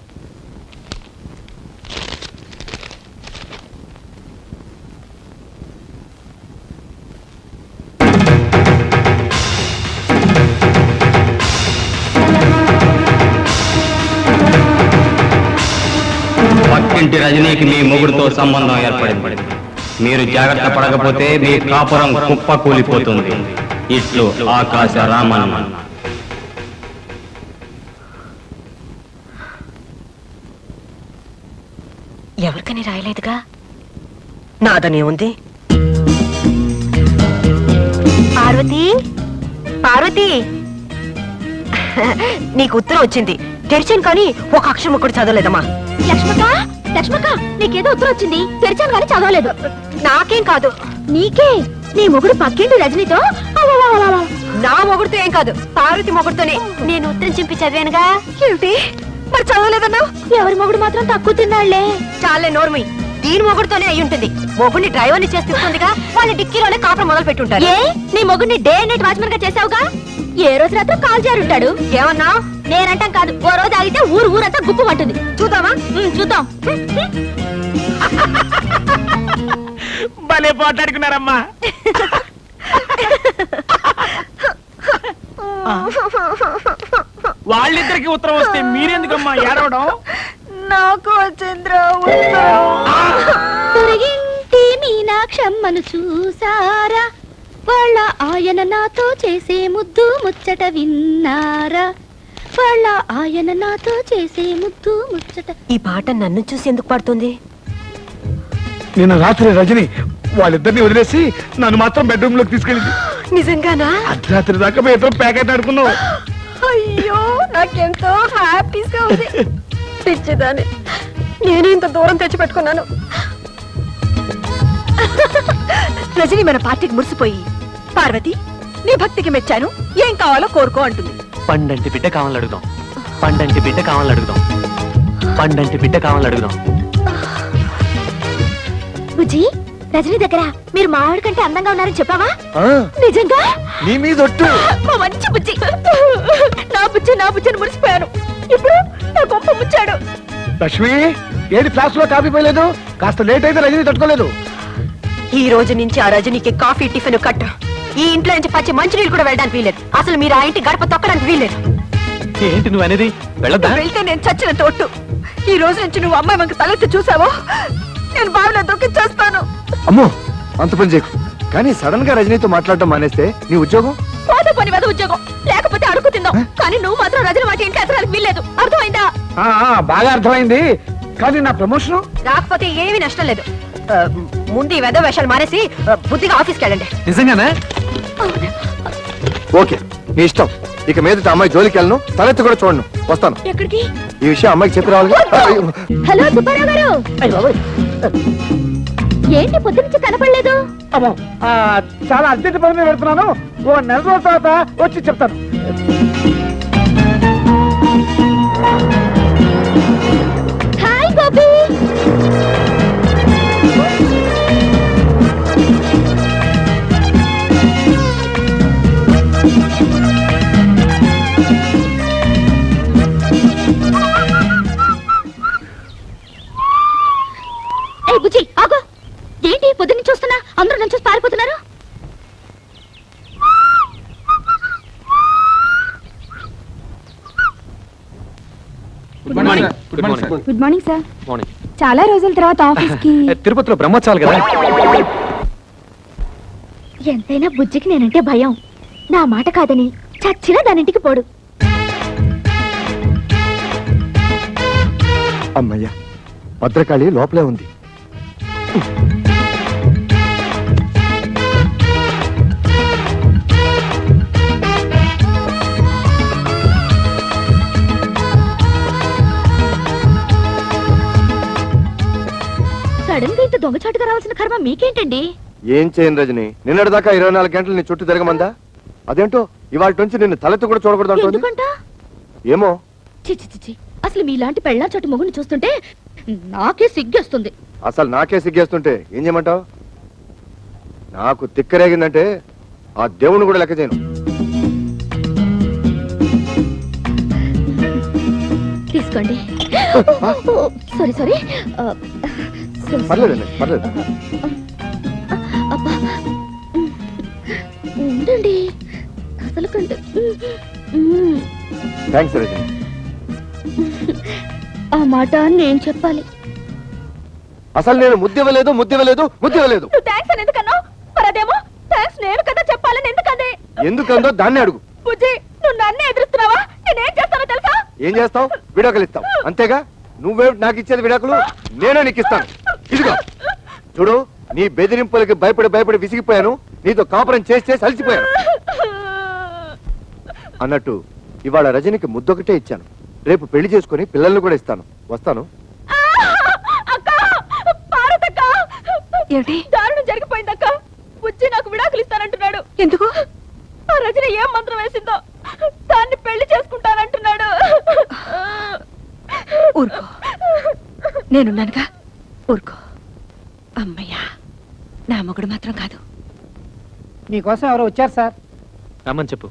పక్కింటి రజనీకి మీ మొగుడుతో సంబంధం ఏర్పడింది. మీరు జాగ్రత్త పడకపోతే మీ కాపురం కుప్ప కూలిపోతుంది. ఇట్లు ఆకాశ రామన్న. ఎవరికని రాయలేదుగా, నాదనే ఉంది. పార్వతి, పార్వతి, నీకు ఉత్తరం వచ్చింది. తెరిచాను కానీ ఒక అక్షరం కూడా చదవలేదమ్మా. లక్ష్మక్క, లక్ష్మక్క నీకేదో ఉత్తరం వచ్చింది, తెరిచాను కానీ చదవలేదు. నాకేం కాదు, నీకే. నీ మొగుడు పక్కింటి రజనీతో నా మొగుడుతో ఏం కాదు, పార్వతి మొగుడుతోనే. నేను ఉత్తరం చింపి చదివానుగా. ఏమిటి మరి చదవలేదన్నా? ఎవరి మొగుడు మాత్రం తక్కువ తిన్నాళ్లే. చాలే నోర్మి, దీని మొగుడుతోనే అయి ఉంటుంది. మొగుడిని డ్రైవర్ని చేస్తుందిగా, వాళ్ళ డిక్కీలోనే కాపురం మొదలు పెట్టుంటారు. ఏ నీ మొగుడిని డే నైట్ వాచ్మెన్ గా చేసావుగా? ఏ రోజు రాత్రి కాల్ జారుంటాడు. ఏమన్నా? నేనంటాం కాదు, ఓ రోజు ఆగితే ఊరంతా గుప్పమంటుంది. చూద్దామా? చూద్దాం. భలే పోట్లాడుకున్నారమ్మా. వాళ్ళిద్దరికి ఉత్తరం వస్తే మీరెందుకమ్మా ఏడవడం? నాకు వచ్చింద్రా పొరగింటి మీనాక్షమ్మను చూసారా, వాళ్ళ ఆయన నాతో చేసే ముద్దు ముచ్చట విన్నారా, వాళ్ళ ఆయన నాతో చేసే ముద్దు ముచ్చట. ఈ పాట నన్ను చూసి ఎందుకు పాడుతుంది? నిన్న రాత్రి రజని వాళ్ళిద్దరిని వదిలేసి నన్ను మాత్రం బెడ్రూమ్ లోకి తీసుకెళ్ళింది. నిజంగానా? అర్ధరాత్రి దాకా మేము ఇద్దరం ప్యాకెట్ ఆడుకున్నాం. అయ్యో నాకెంతో హ్యాపీగా ఉంది. పిచ్చిదాన్ని, నేను ఇంత దూరం తెచ్చి పెట్టుకున్నాను. రజని మన పార్టీకి మురిసిపోయి, పార్వతి నీ భక్తికి మెచ్చాను, ఏం కావాలో కోరుకో అంటుంది. పండంటి బిడ్డ కావాలని అడుగుదాం, పండంటి బిడ్డ కావాలని అడుగుదాం, పండంటి బిడ్డ కావాలని అడుగుదాం. బుజ్జి, రజనీ దగ్గర మీరు మావాడి కంటే అందంగా ఉన్నారని చెప్పావా? నిజంగా? నీ మీద ఒట్టు. మా మంచి బుజ్జి. నా బుజ్జిని మురిసిపోయాను. ఇప్పుడు నా గొప్ప ముచ్చాడు. లక్ష్మి, ఏది ఫ్లాస్ లో కాఫీ పోయలేదు? కాస్త లేట్ అయితే రజని తట్టుకోలేదు. ఈ రోజు నుంచి ఆ రజనీకి కాఫీ టిఫిన్ కట్ట. ఈ ఇంట్లో నుంచి పచ్చి మంచినీళ్ళు కూడా వెళ్ళడానికి వీలేదు. అసలు మీరు ఆ ఇంటి గడప తొక్కడానికి వీలేదు. ఏంటి నువ్వు అనేది? వెళ్ళదా? వెళ్తే నేను చచ్చిన తోటు. ఈ రోజు నుంచి నువ్వు అమ్మాయి మనకు తలెత్తి చూసావో నేను బావిలో దొక్కి చేస్తాను. అమ్మో, అంత పని చేయకు. కానీ సడన్ గా రజనీతో మాట్లాడటం మానేస్తే నీ ఉద్యోగం పోతే పని మీద ఉద్యోగం, లేకపోతే అడుగు తిందాం. కానీ నువ్వు మాత్రం రజని వాటి ఇంట్లో ఎత్తడానికి వీల్లేదు. అర్థమైందా? బాగా అర్థమైంది. కానీ నా ప్రమోషన్ రాకపోతే ఏమీ నష్టం లేదు. ముందు ఈ వెధ వేషాలు మానేసి బుద్ధిగా ఆఫీస్కి వెళ్ళండి. నిజంగానే? ఓకే, నీ ఇష్టం. ఇక మీదట అమ్మాయి జోలికి వెళ్ళను, తలెత్తి కూడా చూడను. వస్తాను. ఎక్కడికి? ఈ విషయం అమ్మాయికి చెప్పి రావాలి. హలో సుబ్బారావు గారు, ఏంటి పొద్దు నుంచి కనపడలేదు? చాలా అర్జెంట్ పని మీద పెడుతున్నాను. ఓ నెల రోజుల తర్వాత వచ్చి చెప్తాను. హాయ్ గోపి. ఏ బుజ్జి, ఆగు. ఏంటి పొద్దున్న చూస్తున్నా అందరూ నుంచి పారిపోతున్నారు? Good morning sir. మార్నింగ్. చాలా రోజుల తర్వాత ఆఫీస్ కి. తిరుపతిలో బ్రహ్మోత్సవాలు కదా. ఎంతైనా బుజ్జికి నేనంటే భయం. నా మాట కాదని చచ్చినా దానింటికి పోడు. అమ్మయ్య, భద్రకాళి లోపలే ఉంది. సడన్ గా ఇంత దొంగచాటుగా రావాల్సిన కర్మ మీకేంటండి? ఏం చేయను రజని, నిన్నటిదాకా 24 గంటలు నీ చుట్టూ తిరగమందా? అదేంటో ఇవాళ నుంచి నిన్ను తలెత్తు కూడా చూడకూడదు అంటుంది. ఎందుకంట? ఏమో. చిచి, అసలు మీలాంటి పెళ్ళా చోటు మొగుని చూస్తుంటే నాకే సిగ్గేస్తుంది. అసలు నాకే సిగ్గేస్తుంటే ఏం చేయమంటావు? నాకు తిక్కరేగిందంటే ఆ దేవుని కూడా లెక్క చేయను. తీసుకోండి. సారీ. పర్లేదండి, పర్లేదు. అబ్బా, ఉండండి. అసలు థ్యాంక్స్ రజని. ఆ మాట నేను చెప్పాలి. అసలు నేను ముద్దివ్వలేదు. థ్యాంక్స్ అని ఎందుకన్నావు? మరి అదేమో థ్యాంక్స్ నేను కదా చెప్పాలని ఎందుకంది? ఎందుకందో దాన్ని అడుగు. బుజ్జి, నువ్వు నన్నే ఎదురుస్తున్నావా? నేనేం చేస్తానో తెలుసా? ఏం చేస్తావు? విడాకులు ఇస్తావు అంతేగా. నువ్వే నాకు ఇచ్చేది విడాకులు, నేనే నీకు ఇస్తాను. ఇదిగో చూడు, నీ బెదిరింపులకి భయపడి విసిగిపోయాను. నీతో కాపురం చేసి అలసిపోయాను. అన్నట్టు ఇవాళ రజనికి ముద్దొకటే ఇచ్చాను. రేపు పెళ్లి చేసుకుని పిల్లల్ని కూడా ఇస్తాను. వస్తాను. ఏమిటి దారుణం జరిగిపోయిందక్క. బుజ్జి నాకు విడాకులు ఇస్తానంటున్నాడు. ఎందుకు? ఆ రజని ఏం మంత్రం వేసిందో దాన్ని పెళ్లి చేసుకుంటానంటున్నాడు. ఊరుకో, నేనున్నానుగా, ఊరుకో. అమ్మయ్యా, నా మొగుడు మాత్రం కాదు. మీకోసం ఎవరో వచ్చారు సార్. రమ్మని చెప్పు.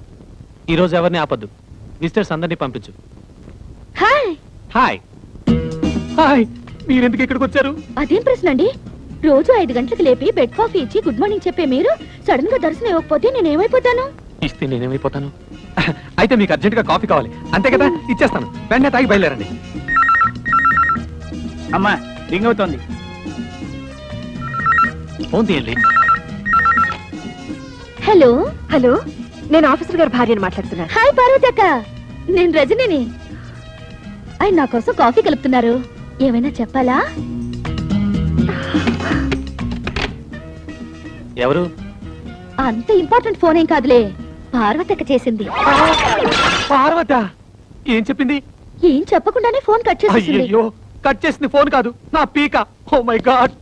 ఈ రోజు ఎవరిని ఆపద్దు. విజిటర్స్ అందరినీ పంపించు. హాయ్. Hi hi. మీరెందుకు ఇక్కడికి వచ్చారు? అదేం ప్రశ్న అండి? రోజు 5 గంటలకు లేపి బెడ్ కాఫీ ఇచ్చి గుడ్ మార్నింగ్ చెప్పే మీరు సడన్ గా దర్శనం ఇవ్వకపోతే నేనేమైపోతాను? ఇస్తే నేనేమైపోతాను? అయితే మీకు అర్జెంట్ గా కాఫీ కావాలి అంతే కదా? ఇచ్చేస్తాను. వెంటనే తాగి బయలుదేరండి. అమ్మా రింగ్ అవుతోంది. ఫోన్ తీయండి. హలో. హలో, నేను ఆఫీసర్ గారి భార్యను మాట్లాడుతున్నాను. హాయ్ పార్వతి అక్క, నేను రజనిని. ఆయన నా కోసం కాఫీ కలుపుతున్నారు. ఏమైనా చెప్పాలా? ఎవరు? అంత ఇంపార్టెంట్ ఫోన్ ఏం కాదులే, పార్వతి అక్క చేసింది. పార్వత ఏం చెప్పింది? ఏం చెప్పకుండానే ఫోన్ కట్ చేసేసింది. అయ్యో, కట్ చేసింది ఫోన్ కాదు, నా పీక. Oh my god.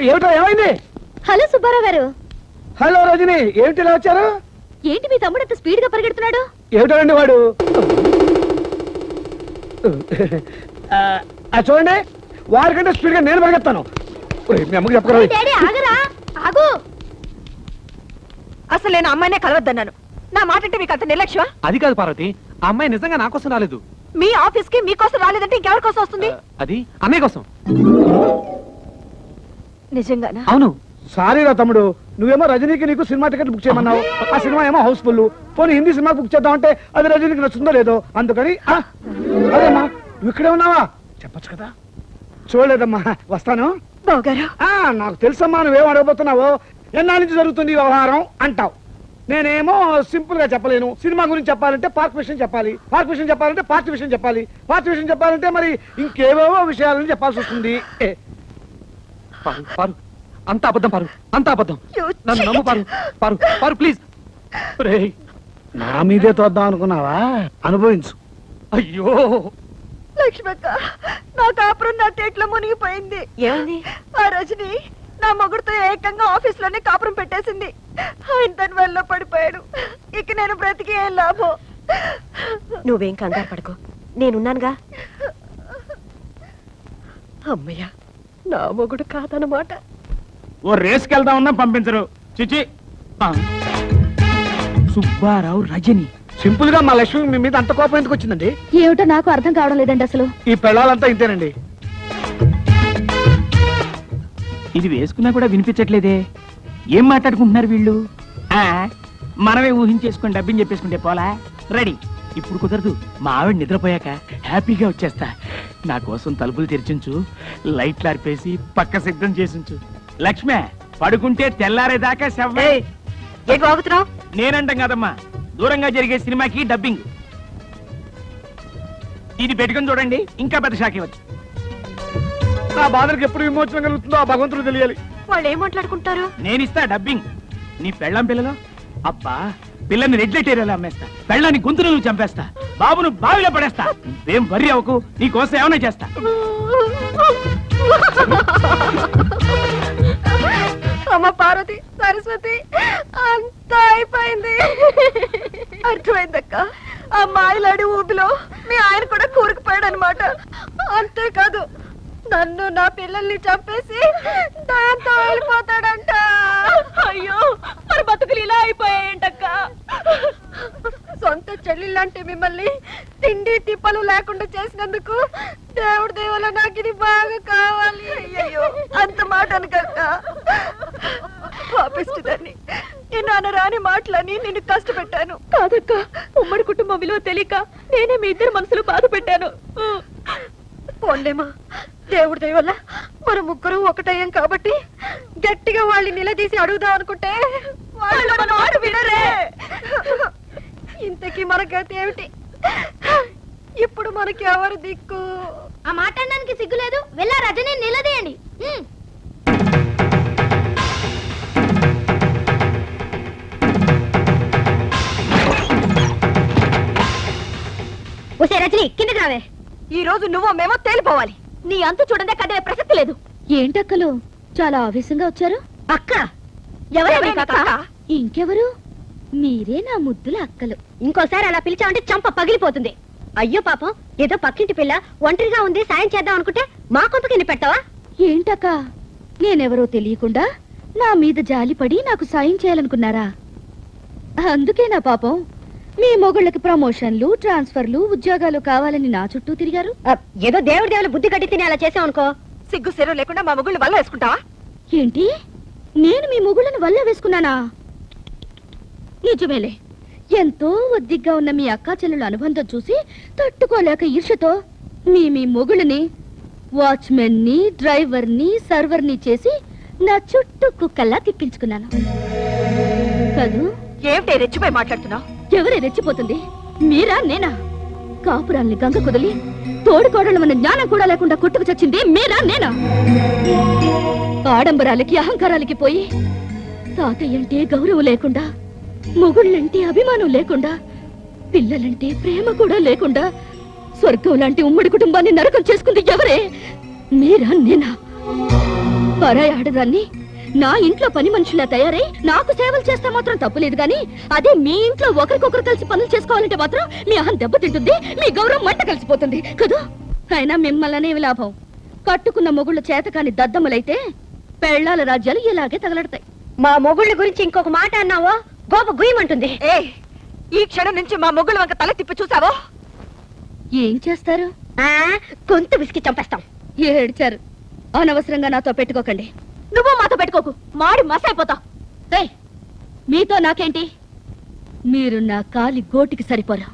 ఏమిటో ఏమైంది? హలో సుబ్బారావు గారు. హలో రజని, ఏమిటి ఇలా వచ్చారు? ఏంటి మీ తమ్ముడు అంత స్పీడ్ గా పరిగెడుతున్నాడు? ఏమిటండి వాడు? చూడండి, వారికంటే స్పీడ్ గా నేను పరిగెత్తాను. మీ అమ్మకి చెప్పకరా. డాడీ ఆగరా, ఆగు. అసలు నేను అమ్మాయినే కలవద్దన్నాను. నా మాట అంటే మీకు అంత నిర్లక్ష్యమా? అది కాదు పార్వతి, ఆ అమ్మాయి నిజంగా నా కోసం రాలేదు. మీ ఆఫీస్ కి మీకోసం రాలేదంటే ఇంకెవరి కోసం వస్తుంది? అది అన్నయ్య కోసం. నిజంగానా? అవును. సారీ రా తమ్ముడు, నువ్వేమో రజనీకి నీకు సినిమా టికెట్ బుక్ చేయమన్నావు. ఆ సినిమా ఏమో హౌస్ఫుల్. పోనీ హిందీ సినిమా బుక్ చేద్దాం అంటే అది రజనీకి నచ్చుందో లేదో, అందుకని అదేమ్మా నువ్వు ఇక్కడే ఉన్నావా? చెప్పొచ్చు కదా. చూడలేదమ్మా, వస్తాను. బావగారు, నాకు తెలుసమ్మా నువ్వేం అడగబోతున్నావో. ఎన్నాళ్ళ నుంచి జరుగుతుంది ఈ వ్యవహారం అంటావు. నేనేమో సింపుల్ గా చెప్పలేను. సినిమా గురించి చెప్పాలంటే పార్క్ విషయం చెప్పాలి, పార్క్ విషయం చెప్పాలంటే పార్టీ విషయం చెప్పాలి, పార్టీ విషయం చెప్పాలంటే మరి ఇంకేవేవో విషయాలని చెప్పాల్సి వస్తుంది. అంత అబద్ధం పారు, అంత అబద్ధం. నన్ను నమ్ము పారు. పారు పారు ప్లీజ్. నా మీదే తోద్దాం అనుకున్నావా? అనుభవించు. అయ్యో లక్ష్మక్క, నా కాపురం నా టేట్లో మునిగిపోయింది. ఏమైంది? ఆ రజని నా మొగుడుతో ఏకంగా ఆఫీస్ లోనే కాపురం పెట్టేసింది. ఆయన దాని వల్ల పడిపోయాడు. ఇక నేను బ్రతికి ఏం లాభం? నువ్వేం కంగారు పడుకో, నేనున్నానుగా. అమ్మయ్యా, నా మొగుడు కాదన్నమాట. ఓ రేస్కి వెళ్దామన్నా పంపించరు. చిచి. సుబ్బారావు రజని. సింపుల్ గా మా లక్ష్మి మీ మీద అంత కోపం ఎందుకు వచ్చిందండి? ఏమిటో నాకు అర్థం కావడం లేదండి అసలు. ఈ పెళ్ళాలంతా ఇంతేనండి. ఇది వేసుకున్నా కూడా వినిపించట్లేదే. ఏం మాట్లాడుకుంటున్నారు వీళ్ళు? మనమే ఊహించేసుకుని డబ్బిని చెప్పేసుకుంటే పోలా. రెడీ. ఇప్పుడు కుదరదు. మా ఆవిడ నిద్రపోయాక హ్యాపీగా వచ్చేస్తా. నా కోసం తలుపులు తెరిచించు, లైట్లు ఆర్పేసి పక్క సిద్ధం చేసించు. లక్ష్మే, పడుకుంటే తెల్లారేదాకా శవ్వే. నేనంటాం కదమ్మా, దూరంగా జరిగే సినిమాకి డబ్బింగ్. ఇది పెట్టుకుని చూడండి, ఇంకా పెద్ద షాక్ ఇవ్వచ్చు. నా బాధలకు ఎప్పుడు విమోచన కలుగుతుందో ఆ భగవంతుడు తెలియాలి. వాళ్ళు ఏం మాట్లాడుకుంటారు? నేనిస్తా డబ్బింగ్. నీ పెళ్ళం పిల్లలో అబ్బా, పిల్లని రెడ్ లైట్ ఏరియాలో అమ్మేస్తా, పెళ్ళాన్ని గొంతును నువ్వు చంపేస్తా, బాబును బావిలో పడేస్తా. ఏం వర్రీ అవ్వకు, నీ కోసం ఏమైనా చేస్తా. అమ్మ పార్వతి, సరస్వతి, అంతా అయిపోయింది. అర్థమైందక్క, ఆ మాయలాడి ఊబిలో మీ ఆయన కూడా కూరుకుపోయాడు అనమాట. అంతేకాదు, నన్ను నా పిల్లల్ని చంపేసి దాంతో వెళ్ళిపోతాడంట. అయ్యో, మరి బతుకులు ఇలా అయిపోయాయంటక్క. సొంత చెల్లిలాంటి మిమ్మల్ని తిండి తిప్పలు లేకుండా చేసినందుకు దేవుడి దేవల నాకు ఇది బాగా కావాలి. అయ్యో, అంత మాట అనకక్క. పాపిస్తుందని నేను అనరాని మాటలని నిన్ను కష్టపెట్టాను. కాదక్క, ఉమ్మడి కుటుంబం విలువ తెలియక నేనే మీ ఇద్దరు మనసులు బాధ పెట్టాను. పోన్లేమా, దేవుడి దయ వల్ల మన ముగ్గురు ఒకటయ్యాం కాబట్టి గట్టిగా వాళ్ళని నిలదీసి అడుగుదాం అనుకుంటే వాళ్ళు మన మాట వినరే. ఇంతకీ మన గతి ఏమిటి? ఇప్పుడు మనకి ఎవరు దిక్కు? ఆ మాట్లాడడానికి సిగ్గులేదు. వెళ్ళా రజని నిలదీయండి. రజని కిందకి రావే. ఈ రోజు నువ్వు మేమో తేలిపోవాలి. నీ అంతు చూడండి, కదే ప్రసక్తి లేదు. ఏంటక్కలు చాలా ఆవేశంగా వచ్చారు? అక్క ఎవరు అక్క? ఇంకెవరు? మీరే నా ముద్దుల అక్కలు. ఇంకోసారి అలా పిలిచామంటే చంప పగిలిపోతుంది. అయ్యో పాపం, ఏదో పక్కింటి పిల్ల ఒంటరిగా ఉంది, సాయం చేద్దాం అనుకుంటే మా కొంప కింద పెట్టావా? ఏంటక్క, నేనెవరో తెలియకుండా నా మీద జాలిపడి నాకు సాయం చేయాలనుకున్నారా? అందుకే నా పాపం మీ మొగుళ్ళకి ప్రమోషన్లు, ట్రాన్స్ఫర్లు, ఉద్యోగాలు కావాలని నా చుట్టూ తిరిగారు. ఏదో దేవుడి బుద్ధి కట్టి తిని అలా చేసాం అనుకో. సిగ్గు సెరవు లేకుండా మా మొగుళ్ళు వల్ల వేసుకుంటావా? ఏంటి, నేను మీ మొగుళ్ళని వల్ల వేసుకున్నానా? నిజమేలే, ఎంతో ఒద్దిగ్గా ఉన్న మీ అక్కా చెల్లెల అనుబంధం చూసి తట్టుకోలేక ఈర్షతో మీ మొగుళ్ళని వాచ్మెన్ ని, డ్రైవర్ ని, సర్వర్ ని చేసి నా చుట్టూ కుక్కల్లా తిప్పించుకున్నాను కదూ. ఏమిటే రెచ్చిపోయి మాట్లాడుతున్నావు? ఎవరే రెచ్చిపోతుంది, మీరా నేనా? కాపురాల్ని గంగ కుదిలి తోడుకోడలు మన జ్ఞానం కూడా లేకుండా కొట్టుకు చచ్చింది మీరా నేనా? ఆడంబరాలకి అహంకారాలకి పోయి తాతయ్యంటే గౌరవం లేకుండా, మొగుళ్ళంటే అభిమానం లేకుండా, పిల్లలంటే ప్రేమ కూడా లేకుండా స్వర్గం లాంటి ఉమ్మడి కుటుంబాన్ని నరకం చేసుకుంది ఎవరే? మీరా నేనా? పరాయి ఆడదాన్ని నా ఇంట్లో పని మనుషులా తయారై నాకు సేవలు చేస్తే మాత్రం తప్పులేదు గాని, అదే మీ ఇంట్లో ఒకరికొకరు కలిసి పనులు చేసుకోవాలంటే మాత్రం మీ అహం దెబ్బతింటుంది, మీ గౌరవం మంట కలిసిపోతుంది కదా. అయినా మిమ్మల్ని లాభం, కట్టుకున్న మొగుళ్ళ చేతకాని దద్దమ్మలైతే పెళ్లాల రాజ్యాలు ఇలాగే తగలడతాయి. మా మొగుళ్ళ గురించి ఇంకొక మాట అన్నావో గోప గుయ్యమంటుంది. ఈ క్షణం నుంచి మా మొగుళ్ళ వంక తల తిప్పి చూసావో ఏం చేస్తారు? గొంతు విసికి చంపేస్తాం. ఏడ్చారు. అనవసరంగా నాతో పెట్టుకోకండి. నువ్వు మాతో పెట్టుకోకు, మాడి మసైపోతావు. మీతో నాకేంటి? మీరు నా కాలి గోటికి సరిపోరా.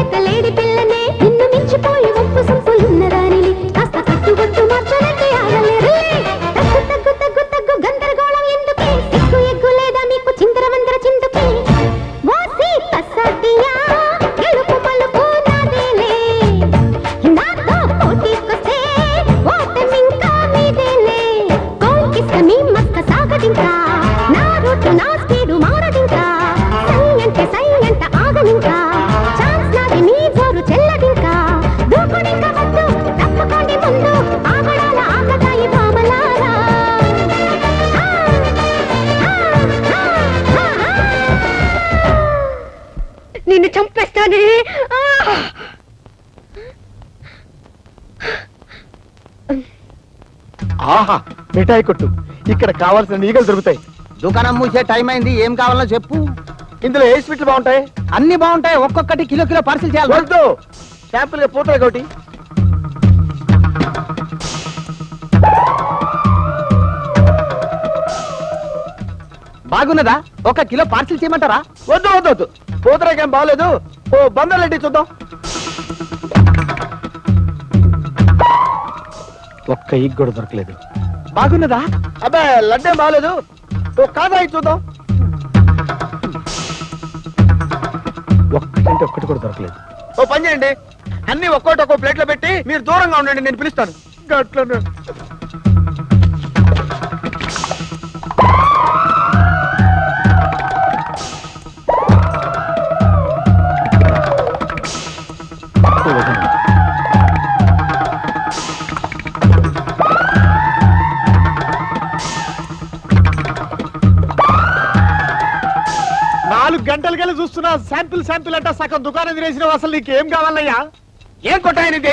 ఒక లేడి పిల్లనే నిన్ను మించిపోయి ఒప్పు సంపులున్నదానిని కాస్త కట్టుబొట్టు మార్చనంటే ఆగలేరులే తగ్గు తగ్గు తగ్గు తగ్గు గందరగోళం ఎందుకే సిగ్గు ఎగ్గు లేదా మీకు చిందరవందర చిందుకే మోసి తస్సదియా గెలుపు పలుకు నాదేలే నాతో పోటీకొస్తే ఓటమింకా మీదేలే కోకిస్తని మస్క సాగదింకా నా రూటు నా స్పీడు మారదింకా సై అంటే ఆగనింకా ఛాన్స్ నాది మీ జోరు చెల్లదింకా దూకునింకా వద్దు తప్పకోండి ముందు ఆగడాల ఆకతాయి భామలారా నిన్ను చంపేస్తానే ఆహా మిఠాయి కొట్టు ఇక్కడ కావాల్సిన ఈగలు దొరుకుతాయి దుకాణం మూసే టైం అయింది ఏం కావాలో చెప్పు ఇందులో ఏ స్వీట్లు బాగుంటాయి అన్ని బాగుంటాయి ఒక్కొక్కటి కిలో కిలో పార్సిల్ చేయాలి వద్దు శాంపుల్ గా పోతాయి ఒకటి బాగున్నదా ఒక కిలో పార్సిల్ చేయమంటారా వద్దు వద్దు వద్దు పూతరేకేం బాగలేదు ఓ బందర్లెట్టి చూద్దాం ఒక్క ఈగ కూడా దొరకలేదు బాగున్నదా అబ్బే లడ్డేం బాగలేదు ఓ కాదాయి చూద్దాం ఒక్కటంటే ఒక్కటి కూడా దొరకలేదు ఓ పని చేయండి అన్ని ఒక్కోటి ఒక్కో ప్లేట్ లో పెట్టి మీరు దూరంగా ఉండండి నేను పిలుస్తాను గట్లనే గంటలకెళ్ళి చూస్తున్నా శాంపిల్ అంట సగం దుకాణం తినేసినావు అసలు నీకు ఏం కావాలయ్యా ఏం కొట్టాయనిది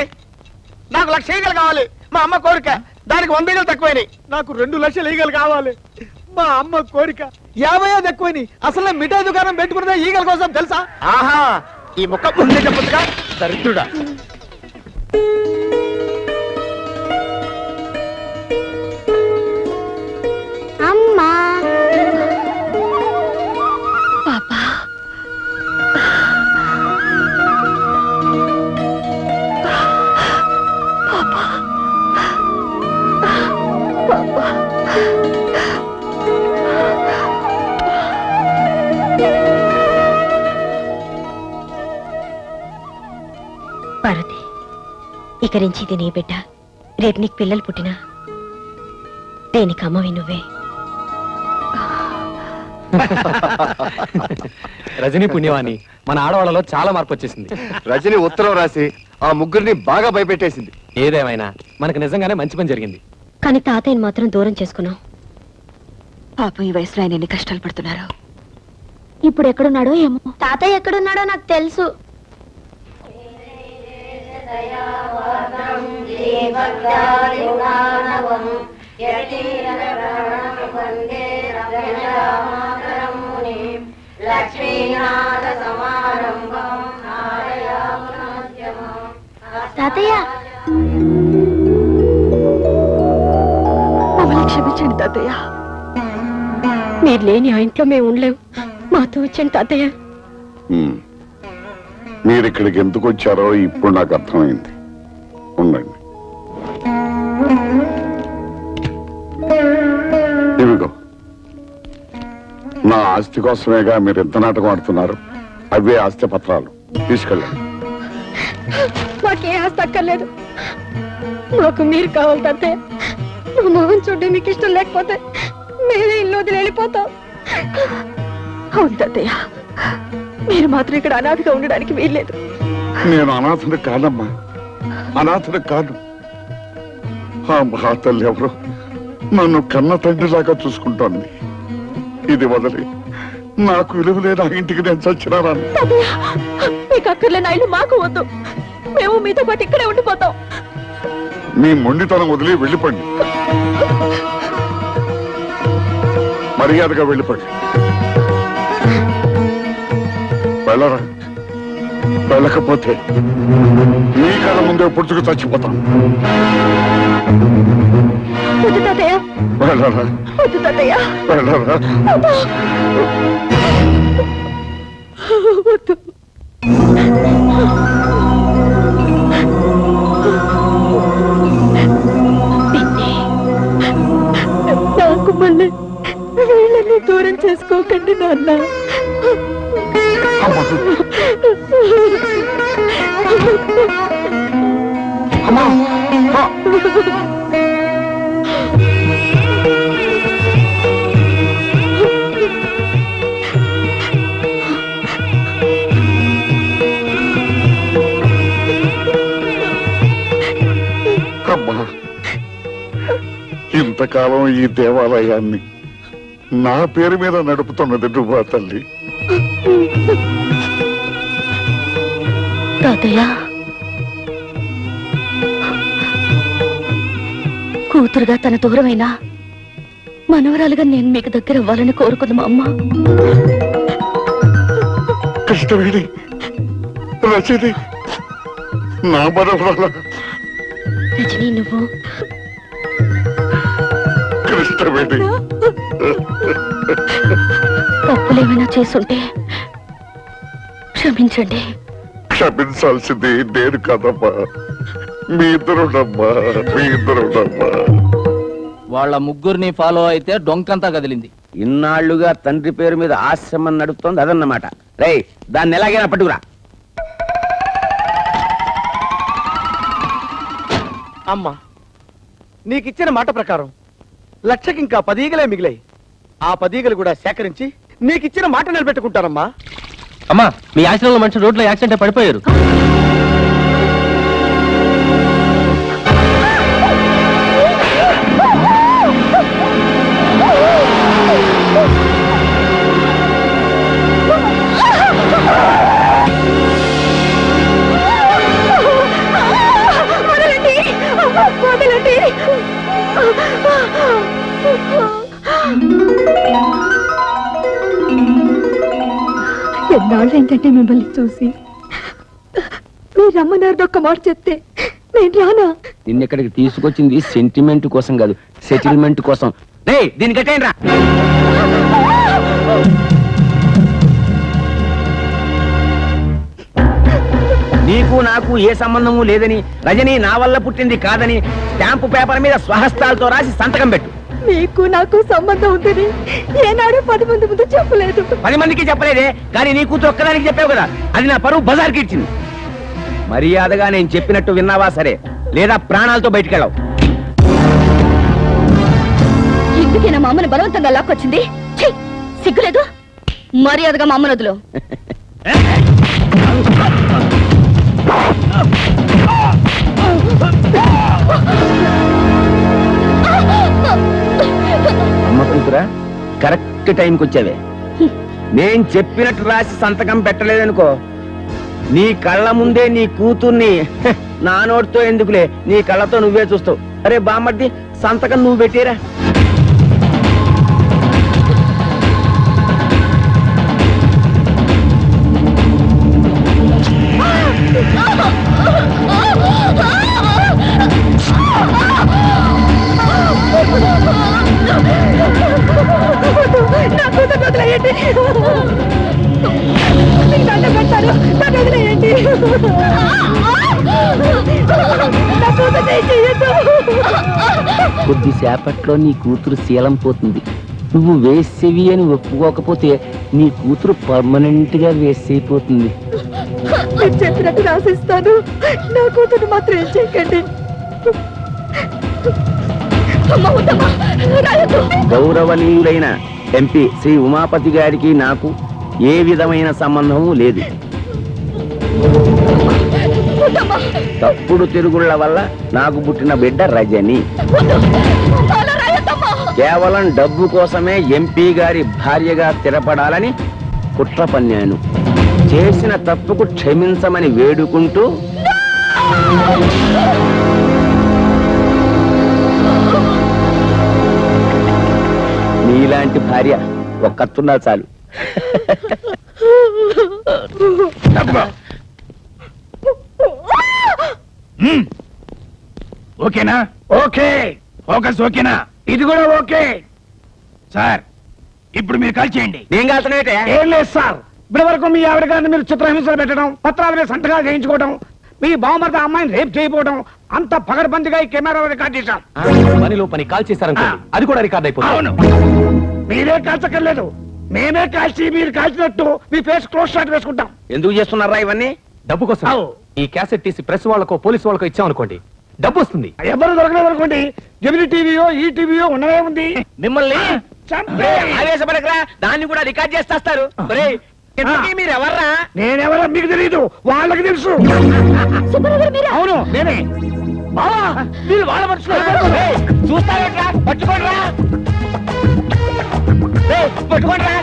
నాకు 1,00,000 ఈగలు కావాలి మా అమ్మ కోరిక దానికి 100 ఈగలు తక్కువైనాయి నాకు 2 లక్షల ఈగలు కావాలి మా అమ్మ కోరిక 50 ఎక్కువైనాయి అసలు మిఠాయి దుకాణం పెట్టుకున్నదే ఈగల కోసం తెలుసా ఆహా ఈ ముక్క ముందే చెప్పొచ్చుగా దరిద్రుడా అమ్మా పార్వతి ఇక నుంచి ఇది నీ బిడ్డ రేపు నీకు పిల్లలు పుట్టినా దేనికి అమ్మవి నువ్వే రజనీ పుణ్యవాణి మన ఆడవాళ్ళలో చాలా మార్పు వచ్చేసింది రజనీ ఉత్తరం రాసి ఆ ముగ్గురిని బాగా భయపెట్టేసింది ఏదేమైనా మనకు నిజంగానే మంచి పని జరిగింది కానీ తాతయ్యని మాత్రం దూరం చేసుకున్నాం పాపం ఈ వయసులో ఆయన ఎన్ని కష్టాలు పడుతున్నారు ఇప్పుడు ఎక్కడున్నాడో ఏమో తాతయ్య ఎక్కడున్నాడో నాకు తెలుసు తాతయ్య మమ్మల్ని క్షమించండి తాతయ్య మీరు లేని ఆ ఇంట్లో మేము ఉండలేము మాతో వచ్చండి తాతయ్య మీరు ఇక్కడికి ఎందుకు వచ్చారో ఇప్పుడు నాకు అర్థమైంది ఉండండి ఇవిగో నా ఆస్తి కోసమేగా మీరు ఎంత నాటకం ఆడుతున్నారు అవే ఆస్తి పత్రాలు తీసుకెళ్ళండి మాకే ఆస్తి అక్కర్లేదు మాకు మీరు కావాలి తాతయ్య మా మొహం చూడ్డం మీకు ఇష్టం లేకపోతే మేమే ఇల్లు వదిలి వెళ్ళిపోతాం అవును తాతయ్య మీరు మాత్రం ఇక్కడ అనాథగా ఉండడానికి వీల్లేదు నేను అనాథను కాదమ్మా అనాథను కాదు ఆ మహాతల్లి ఎవరో నన్ను కన్న తండ్రిలాగా చూసుకుంటోంది ఇది వదిలి నాకు విలువ లేని ఆ ఇంటికి నేను చచ్చినారాను మీకు అక్కర్లేని ఇల్లు మాకు వద్దు మేము మీతో పాటు ఇక్కడే ఉండిపోతాం మీ మొండితనం వదిలి వెళ్ళిపోండి మర్యాదగా వెళ్ళిపోండి వెళ్ళరా వెళ్ళకపోతే మీ కళ్ళ ముందే పుడుచుకు చచ్చిపోతాం వద్దు తాతయ్య వెళ్ళరా వద్దు తాతయ్య వెళ్ళరా వద్దు నాకు మళ్ళీ వీళ్ళని దూరం చేసుకోకండి నాన్న. ఇంతకాలం ఈ దేవాలయాన్ని నా పేరు మీద నడుపుతున్నది నువ్వా తల్లి? తాతయ్య, కూతురుగా తన దూరమైనా మనవరాలుగా నేను మీకు దగ్గర అవ్వాలని కోరుకుంది మా అమ్మ. కృష్ణవేణి, రజని, నా మనవరాల రజనీ, నువ్వు కృష్ణవేణి, తప్పులేమైనా చేసుంటే క్షమించండి. క్షమించాల్సింది నేను కదమ్మా, మీ ఇద్దరునమ్మా, మీ ఇద్దరునమ్మా. వాళ్ళ ముగ్గురిని ఫాలో అయితే డొంకంతా కదిలింది. ఇన్నాళ్లుగా తండ్రి పేరు మీద ఆశ్రమం నడుపుతోంది అదన్నమాట. రేయ్, దాన్ని ఎలాగైనా పట్టుకురా. అమ్మా, నీకిచ్చిన మాట ప్రకారం లక్షకి ఇంకా 10 ఈగలే మిగిలాయి. ఆ 10 ఈగలు కూడా సేకరించి నీకిచ్చిన మాట నిలబెట్టుకుంటానమ్మా. అమ్మా, మీ ఆశ్రమంలో మనిషి రోడ్లో యాక్సిడెంట్ పడిపోయారు. ఎన్నాళ్ళు ఏంటంటే మిమ్మల్ని చూసి మీరు రమ్మన్నారు ఒక్క మాట చెప్తే నేను రానా? నిన్నెక్కడికి తీసుకొచ్చింది సెంటిమెంట్ కోసం కాదు, సెటిల్మెంట్ కోసం. రేయ్, దీన్ని కట్టేయండి రా. నీకు నాకు ఏ సంబంధము లేదని, రజనీ నా వల్ల పుట్టింది కాదని స్టాంపు పేపర్ మీద స్వహస్తాలతో రాసి సంతకం పెట్టు. మీకు నాకు సంబంధం ఉందని ఏనాడు 10 మంది ముందు చెప్పలేదు. 10 మందికి చెప్పలేదే, కానీ నీ కూతురు ఒక్కదానికి చెప్పావు కదా, అది నా పరువు బజార్కి ఇచ్చింది. మర్యాదగా నేను చెప్పినట్టు విన్నావా సరే, లేదా ప్రాణాలతో బయటికెళ్ళావు. ఇందుకేనా మా అమ్మని బలవంతంగా లాక్కొచ్చింది? సిగ్గులేదు? మర్యాదగా మా అమ్మను వదులు. అమ్మ కూతురా, కరెక్ట్ టైంకి వచ్చావే. నేను చెప్పినట్టు రాసి సంతకం పెట్టలేదనుకో, నీ కళ్ళ ముందే నీ కూతుర్ని నా నోటితో ఎందుకులే, నీ కళ్ళతో నువ్వే చూస్తావు. అరే బామ్మర్ది, సంతకం నువ్వు పెట్టేరా. కొద్దిసేపట్లో నీ కూతురు శీలం పోతుంది. నువ్వు వేసేవి అని ఒప్పుకోకపోతే నీ కూతురు పర్మనెంట్ గా వేసైపోతుంది. నేను చెప్పినట్టు రాసిస్తాను, నా కూతురు మాత్రం ఏం చేయకండి. గౌరవనీయులైన ఎంపీ శ్రీ ఉమాపతి గారికి నాకు ఏ విధమైన సంబంధము లేదు. తప్పుడు తిరుగుళ్ల వల్ల నాకు పుట్టిన బిడ్డ రజని. కేవలం డబ్బు కోసమే ఎంపీ గారి భార్యగా స్థిరపడాలని కుట్ర పన్నాను. చేసిన తప్పుకు క్షమించమని వేడుకుంటూ నీలాంటి భార్య ఒక్కతున్నా చాలు. ఓకేనా? ఓకే. ఫోకస్ ఓకేనా? ఇది కూడా ఓకే సార్. ఇప్పుడు మీరు కాల్ చేయండి. ఏం కాల్చనైతే ఏం లేదు సార్, ఇప్పటి వరకు మీ ఆవిడ గారిని మీరు చిత్రహింసలు పెట్టడం, పత్రాల మీద సంతకాలు చేయించుకోవడం, మీ బావమరిది అమ్మాయిని రేప్ చేయకపోవడం అంత పగడబందిగా ఈ కెమెరా రికార్డ్ చేశాం. పనిలో పని కాల్ చేశారనుకోండి, అది కూడా రికార్డ్ అయిపోతుంది. మీరే కాల్చక్కర్లేదు, మేమే కాల్చి మీరు కాల్చినట్టు మీ ఫేస్ క్లోజ్ షాట్ వేసుకుంటాం. ఎందుకు చేస్తున్నారా ఇవన్నీ? డబ్బు కోసం. ఈ క్యాసెట్ తీసి ప్రెస్ వాళ్ళకో పోలీసు వాళ్ళకో ఇచ్చామనుకోండి, డబ్బు వస్తుంది. ఎవరు దొరకలేదు అనుకోండి, జమిని టీవీయో ఈ టీవీయో ఉన్నదే ఉంది. మిమ్మల్ని ఆవేశపడకరా, దాన్ని కూడా రికార్డ్ చేస్తారు. మీరెవర్రా? నేనెవరో మీకు తెలియదు, వాళ్ళకి తెలుసు. అవును నేనే. బావా మీరు వాళ్ళ మనుషులు చూస్తారా? పట్టుకోండిరా, పట్టుకోండిరా.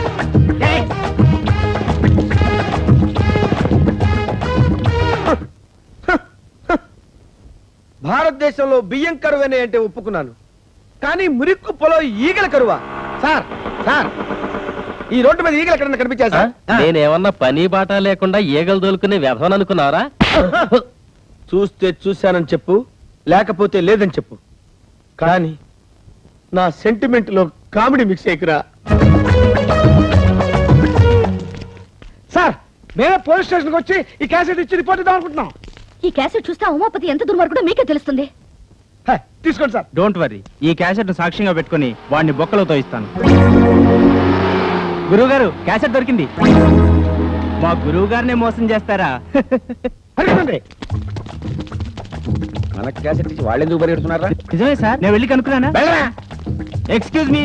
భారతదేశంలో బియ్యం కరువనే అంటే ఒప్పుకున్నాను, కానీ మురిక్కు పొలం ఈగల కరువా? సార్ సార్, ఈ రోడ్డు మీద ఈగలు ఎక్కడన్నా కనిపించారు సార్? నేనేమన్నా పని బాట లేకుండా ఈగలు దొలుకునే వ్యవహారం అనుకున్నారా? చూస్తే చూశానని చెప్పు, లేకపోతే లేదని చెప్పు, కానీ నా సెంటిమెంట్ లో కామెడీ మిక్స్ అయ్యకురా. సార్ మేమే పోలీస్ స్టేషన్కి వచ్చి ఈ క్యాసెట్ ఇచ్చి రిపోర్ట్ ఇద్దాం అనుకుంటున్నాం. ఈ క్యాసెట్ చూస్తే ఉమాపతి ఎంత దుర్మార్గుడో మీకే తెలుస్తుంది. తీసుకోండి సార్. డోంట్ వరీ, ఈ క్యాసెట్ సాక్ష్యంగా పెట్టుకుని వాడిని బొక్కలతో ఇస్తాను. గురువు గారు క్యాసెట్ దొరికింది. మా గురువు గారినే మోసం చేస్తారా? మన క్యాసెట్ ఇచ్చి వాళ్ళు ఎందుకు పరిగెడుతున్నారా? నిజమే సార్, నేను వెళ్ళి కనుక్కున్నానా? ఎక్స్క్యూజ్ మీ,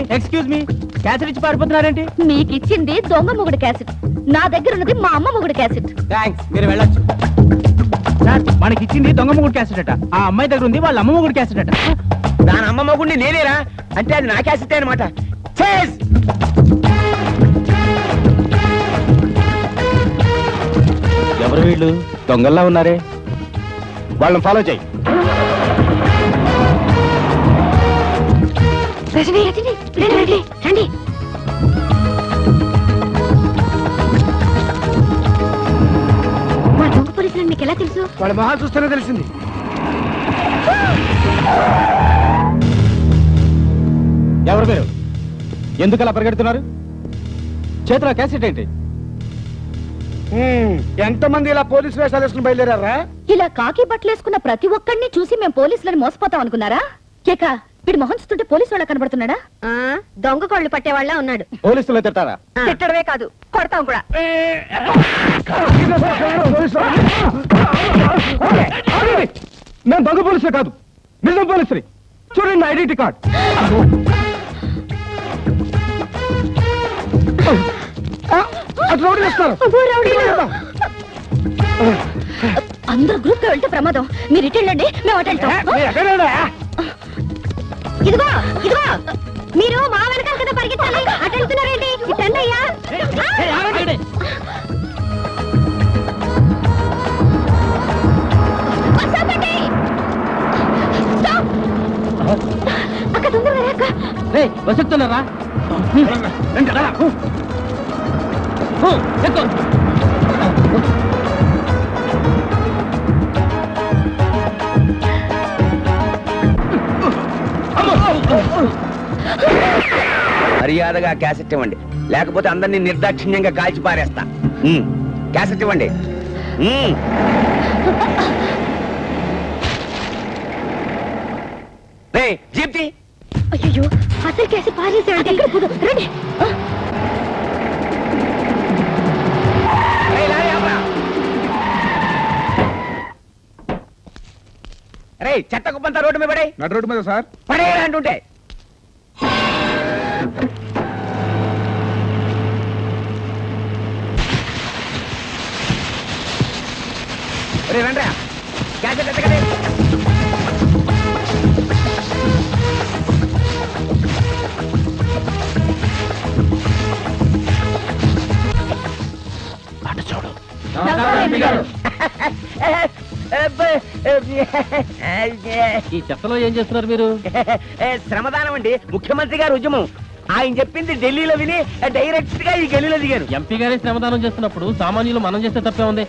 క్యాసెట్ ఇచ్చి పారిపోతున్నారేంటి? మీకు ఇచ్చింది దొంగ మొగుడు క్యాసెట్, నా దగ్గర ఉన్నది మా అమ్మ మొగుడు క్యాసెట్. థ్యాంక్స్, మీరు వెళ్ళొచ్చు. సార్ మనకి ఇచ్చింది దొంగ మొగుడు క్యాసెట్ అట, ఆ అమ్మాయి దగ్గర ఉంది వాళ్ళ అమ్మ మొగుడు క్యాసెట్ అట. దాని అమ్మ మొగుడిని నేనేరా అంటే అది నా క్యాసెట్ అనమాట. ఎవరు వీళ్ళు? దొంగల్లా ఉన్నారే, వాళ్ళని ఫాలో చేయి. రజనీ రండి. మా దొంగ పోలీసులు మీకు ఎలా తెలుసు? వాళ్ళ మొహాలు చూస్తేనే తెలిసింది. ఎవరు మీరు? ఎందుకు అలా పరిగెడుతున్నారు? చేతిలో క్యాసెట్ ఏంటి? ఎంతమంది ఇలా పోలీసు వేషాలు వేసుకుని బయలుదేరారా? ఇలా కాకి బట్టలు వేసుకున్న ప్రతి ఒక్కడిని చూసి మేము పోలీసులని మోసపోతాం అనుకున్నారా? కేక వీడు మొహం చూస్తుంటే పోలీసు వాళ్ళ కనబడుతున్నాడా? దొంగ కోళ్ళు పట్టేవాళ్ళ ఉన్నాడు. పోలీసులు తిట్టారా? తిట్టడమే కాదు, కొడతాం కూడా. మేము దొంగ పోలీసులు కాదు, నిజం పోలీసులు. చూడండి నా ఐడెంటిటీ కార్డ్. అందరూ గ్రూప్ గా వెళ్తే ప్రమాదం. మీరు ఇటు వెళ్ళండి, మేము అటు వెళ్తాం. ఇదిగో మీరు మా వెనకాల కదా పరిగెత్తాలి, అటు వెళ్తున్నారేంటి? ఇటండి అయ్యా. అక్క తొందరగా అక్క. వస్తున్నారా? మర్యాదగా క్యాసెట్ ఇవ్వండి, లేకపోతే అందరినీ నిర్దాక్షిణ్యంగా కాల్చి పారేస్తా. క్యాసెట్ ఇవ్వండి. జీప్తి. అయ్యో అసలు కేసి పారేసాడు. రండి. రే చెత్త కుప్పంతా రోడ్డు మీద పడే. నడు రోడ్డు మీద సార్ పడే అంటుంటే. రే రండ్రా, క్యాసెట్ ఎత్తకండి. అటు చూడు. ఈ చెత్తలో ఏం చేస్తున్నారు మీరు? శ్రమదానం అండి, ముఖ్యమంత్రి గారు ఉద్యమం. ఆయన చెప్పింది ఢిల్లీలో విని డైరెక్ట్ గా ఈ గల్లీలో దిగారు. ఎంపీ గారే శ్రమదానం చేస్తున్నప్పుడు సామాన్యులు మనం చేస్తే తప్పే ఉంది.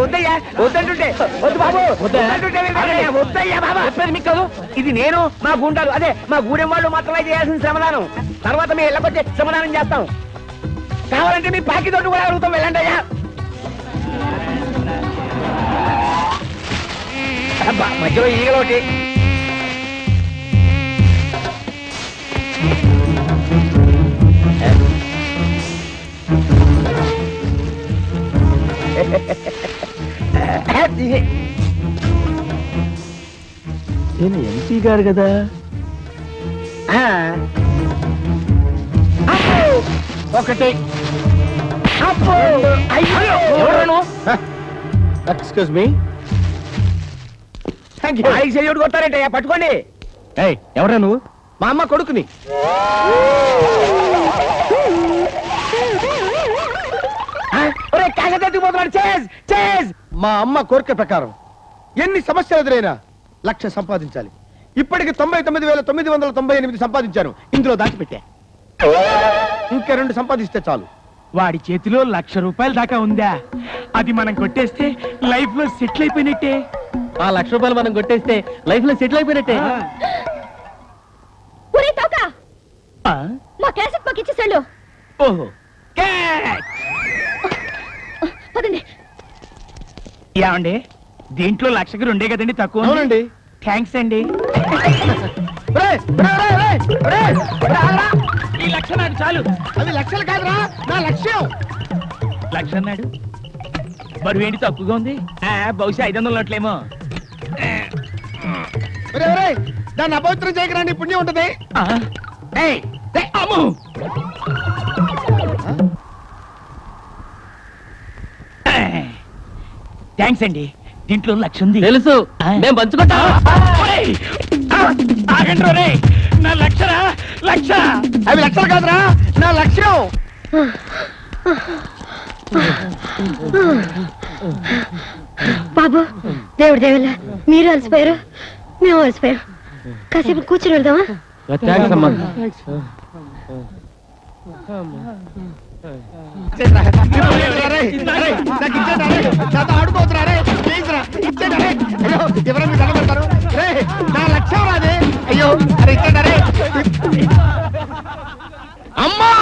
వద్దయ్యా, వద్దంటుంటే. వద్దు బాబు, వద్దయ్యా బాబా. చెప్పేది మీకు కాదు, ఇది నేను మా గుండాలు, అదే మా గూడెం వాళ్ళు మాత్రమే చేయాల్సిన శ్రమదానం. తర్వాత మేము ఇళ్ళకొచ్చే శ్రమదానం చేస్తాం. కావాలంటే మీ పాకి తోటి కూడా అడుగుతాం, వెళ్ళండి అయ్యా. మధ్యలో ఈగలోటి. నేను ఎంపీ గారు కదా. ఒకటి. Excuse me. కొట్టారంటే పట్టుకోండి. ఎవరా నువ్వు? మా అమ్మ కొడుకుని. మా అమ్మ కోరిక ప్రకారం ఎన్ని సమస్యలు ఎదురైనా 1,00,000 సంపాదించాలి. ఇప్పటికి 99,998 సంపాదించాను. ఇందులో దాచిపెట్టా. ఇంకా 2 సంపాదిస్తే చాలు. వాడి చేతిలో ₹1,00,000 దాకా ఉందా? అది మనం కొట్టేస్తే లైఫ్ లో సెటిల్ అయిపోయినట్టే. ఆ ₹1,00,000 మనం కొట్టేస్తే లైఫ్ లో సెటిల్ అయిపోయినట్టే. మా క్యాసెట్ మాకు ఇచ్చేసాడు. ఓహో, ఏమండి దీంట్లో 1,00,000కి 2 కదండి తక్కువ? అవునండి. థ్యాంక్స్ అండి. ఈ 1,00,000 నాడు చాలు. అది 1,00,000 కాదురా, నా లక్ష్యం. 1,00,000 అన్నాడు, బరువు ఏంటి తక్కువగా ఉంది? బహుశా 500 నోట్లేమో. దాన్ని అపవిత్రం చేయకరాని పుణ్యం ఉంటది. థ్యాంక్స్ అండి. దీంట్లో 1,00,000 ఉంది. తెలుసు, మేము పంచుకుంటాం. నా 1,00,000 అవి 1,00,000 కాదురా, నా లక్ష్యం. బాబు, దేవుడు దేవుళ్ళ మీరు అలసిపోయారు, మేము అలసిపోయాం. కాసేపు కూర్చొని వెళ్దామా? ఆడుకోవచ్చురా, ప్లీజ్ రా, ఇచ్చేటా. అయ్యో ఎవరైనా కనబడతారు. నా లక్ష్యం రాదే. అయ్యో అరే ఇచ్చేటారే. అమ్మా,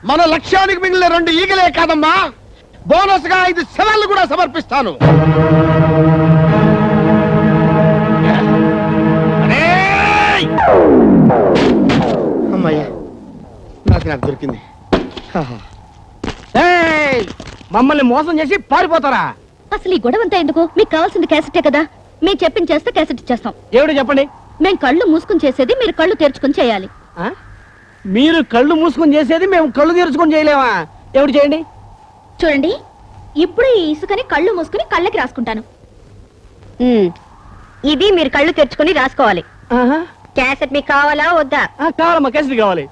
మన లక్ష్యానికి మిగిలిన 2 ఈగలే కాదమ్మా, బోనస్ గా 5 శవాలు కూడా సమర్పిస్తాను. అమ్మాయ్యా, నాకు దొరికింది. మమ్మల్ని మోసం చేసి పారిపోతారా? అసలు ఈ గొడవంతా ఎందుకు? మీకు కావాల్సింది క్యాసెటే కదా. మేము చెప్పింది చేస్తే క్యాసెట్ ఇచ్చేస్తాం. ఏమిటో చెప్పండి. మేము కళ్ళు మూసుకుని చేసేది మీరు కళ్ళు తెరుచుకుని చేయాలి. మీరు కళ్ళు మూసుకొని చేసేది మేము కళ్ళు తెరుచుకొని చేయలేమా? ఏమిటి చేయండి? చూడండి, ఇప్పుడు ఈ ఇసుకని కళ్ళు మూసుకుని కళ్ళకి రాసుకుంటాను. ఇది మీరు కళ్ళు తెరుచుకుని రాసుకోవాలి. క్యాసెట్ మీకు కావాలా వద్దా? కావాలమ్మా, క్యాసెట్ కావాలి.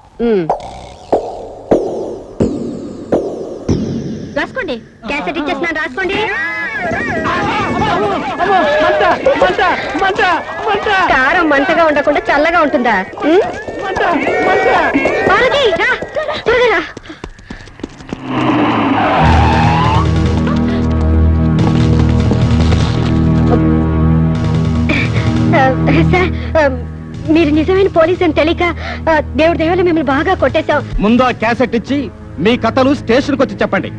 రాసుకోండి. క్యాసెట్ ఇచ్చేస్తున్నాను, రాసుకోండి. కారం మంటగా ఉండకుండా చల్లగా ఉంటుందా? పార్వతి, రా, త్వరగా రా. సార్, మీరు నిజమైన పోలీస్ అని తెలియక దేవుడి దయవల్ల మిమ్మల్ని బాగా కొట్టేశాం. ముందు ఆ క్యాసెట్ ఇచ్చి మీ కథలు స్టేషన్కి వచ్చి చెప్పండి.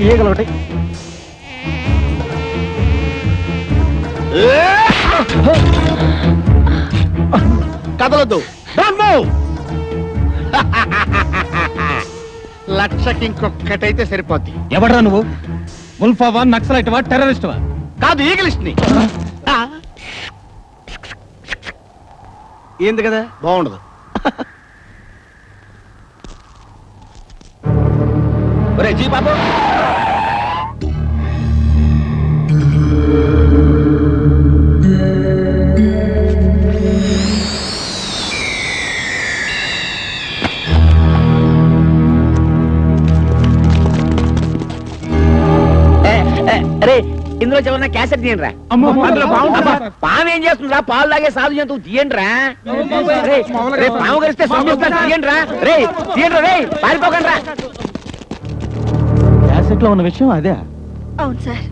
ఈగలు ఒకటి. కదలొద్దు. 1,00,000కి ఇంకొక్కటైతే సరిపోద్ది. ఎవడ్రా నువ్వు? ముల్ఫావా, నక్సలైట్వా, టెర్రరిస్ట్వా? కాదు, ఈగలిస్ట్ ని. ఏంది కదా, బాగుండదు. ఒరే జీ బాబు, ఇందులో చివరిన క్యాసెట్ తీయండిరా. పాము ఏం చేస్తుందిరా? పాలు తాగే సాధు జంతువు తీయండిరా. పాము గరిస్తే తీయండిరా. రే తీయండి, రే పారిపోకండి రా. క్యాసెట్ లో ఉన్న విషయం అదే. అవును సార్,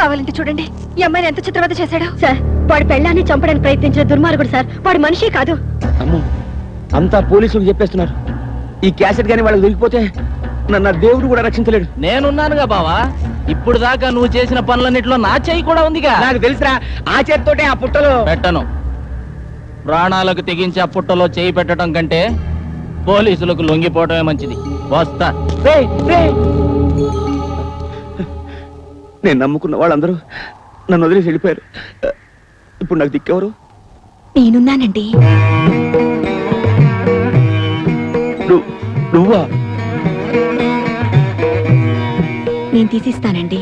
కావాలంటే చూడండి ఈ అమ్మాయిని ఎంత చిత్రవద చేశాడు. సార్ వాడి పెళ్ళాన్ని చంపడానికి ప్రయత్నించిన దుర్మార్గుడు సార్. వాడు మనిషి కాదు. అమ్మో అంతా పోలీసులకు చెప్పేస్తున్నారు. ఈ క్యాసెట్ గానీ వాళ్ళకి దొరికిపోతే నన్ను దేవుడు కూడా రక్షించలేడు. నేనున్నానుగా బావా. ఇప్పుడు దాకా నువ్వు చేసిన పనులన్నిట్లో నా చెయ్యి కూడా ఉందిగా. నాకు తెలుసురా, ఆ చేతితోటే ఆ పుట్టలో పెట్టను. ప్రాణాలకు తెగించి ఆ పుట్టలో చేయి పెట్టడం కంటే పోలీసులకు లొంగిపోవటమే మంచిది. వస్తా. నేను నమ్ముకున్న వాళ్ళందరూ నన్ను వదిలేసి వెళ్ళిపోయారు. ఇప్పుడు నాకు దిక్కెవరు? నేనున్నానండి. నువ్వా? నేను తీసిస్తానండి.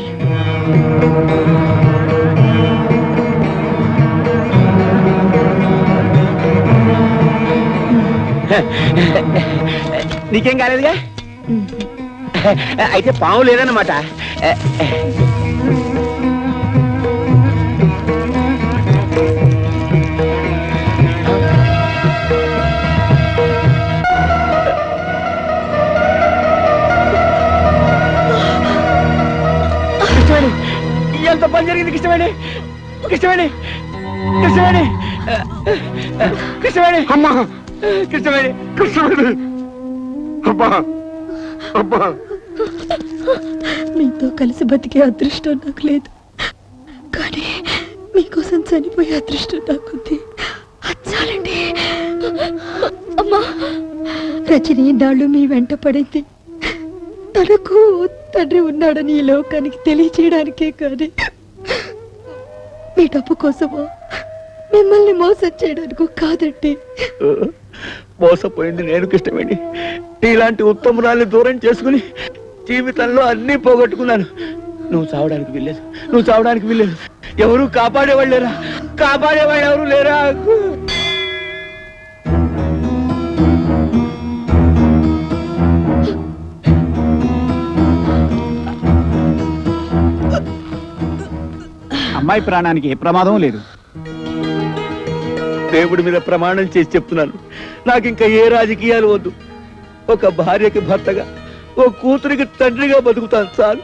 నీకేం కాలేదుగా? అయితే పాము లేదన్నమాట. ఎంత పని జరిగింది కృష్ణవేణి? కృష్ణవేణి కృష్ణవేణి కృష్ణవేణి అమ్మా కృష్ణవేణి కృష్ణవేణి అబ్బా అబ్బా మీతో కలిసి బతికే అదృష్టం నాకు లేదు, కానీ మీకోసం చనిపోయే అదృష్టం నాకుంది. చాలండి. అమ్మా రజని నాళ్ళు మీ వెంట పడింది తనకు తండ్రి ఉన్నాడని ఈ లోకానికి తెలియచేయడానికే, కానీ మీ డబ్బు కోసమో మిమ్మల్ని మోసం చేయడానికి కాదండి. మోసపోయింది నేను కృష్ణవేణి. ఇలాంటి ఉత్తమురాల్ని దూరం చేసుకుని జీవితంలో అన్నీ పోగొట్టుకున్నాను. నువ్వు చావడానికి వెళ్ళలేదు, నువ్వు చావడానికి వెళ్ళలేదు. ఎవరు కాపాడేవాళ్ళు లేరా? కాపాడేవాళ్ళు ఎవరు లేరా? అమ్మాయి ప్రాణానికి ఏ ప్రమాదం లేదు. దేవుడి మీద ప్రమాణం చేసి చెప్తున్నాను, నాకు ఇంకా ఏ రాజకీయాలు వద్దు. ఒక భార్యకి భర్తగా, ఓ కూతురికి తండ్రిగా బతుకుతాను చాలు.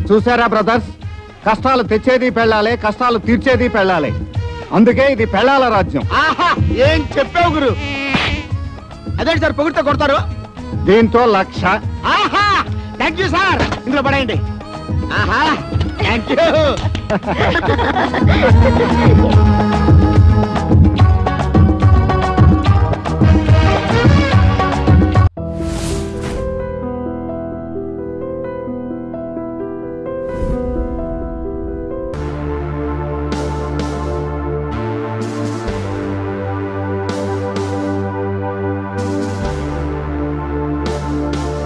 చూసారా బ్రదర్స్, కష్టాలు తెచ్చేది పెళ్ళాలి, కష్టాలు తీర్చేది పెళ్ళాలి. అందుకే ఇది పెళ్ళాల రాజ్యం. ఆహా ఏం చెప్పావు గురు. అదేంటి సార్ పొగిడితే కొడతారు? దీంతో 1,00,000. ఆహా థ్యాంక్ యూ సార్. ఇందులో పడేయండి. ఆహా థ్యాంక్ యూ.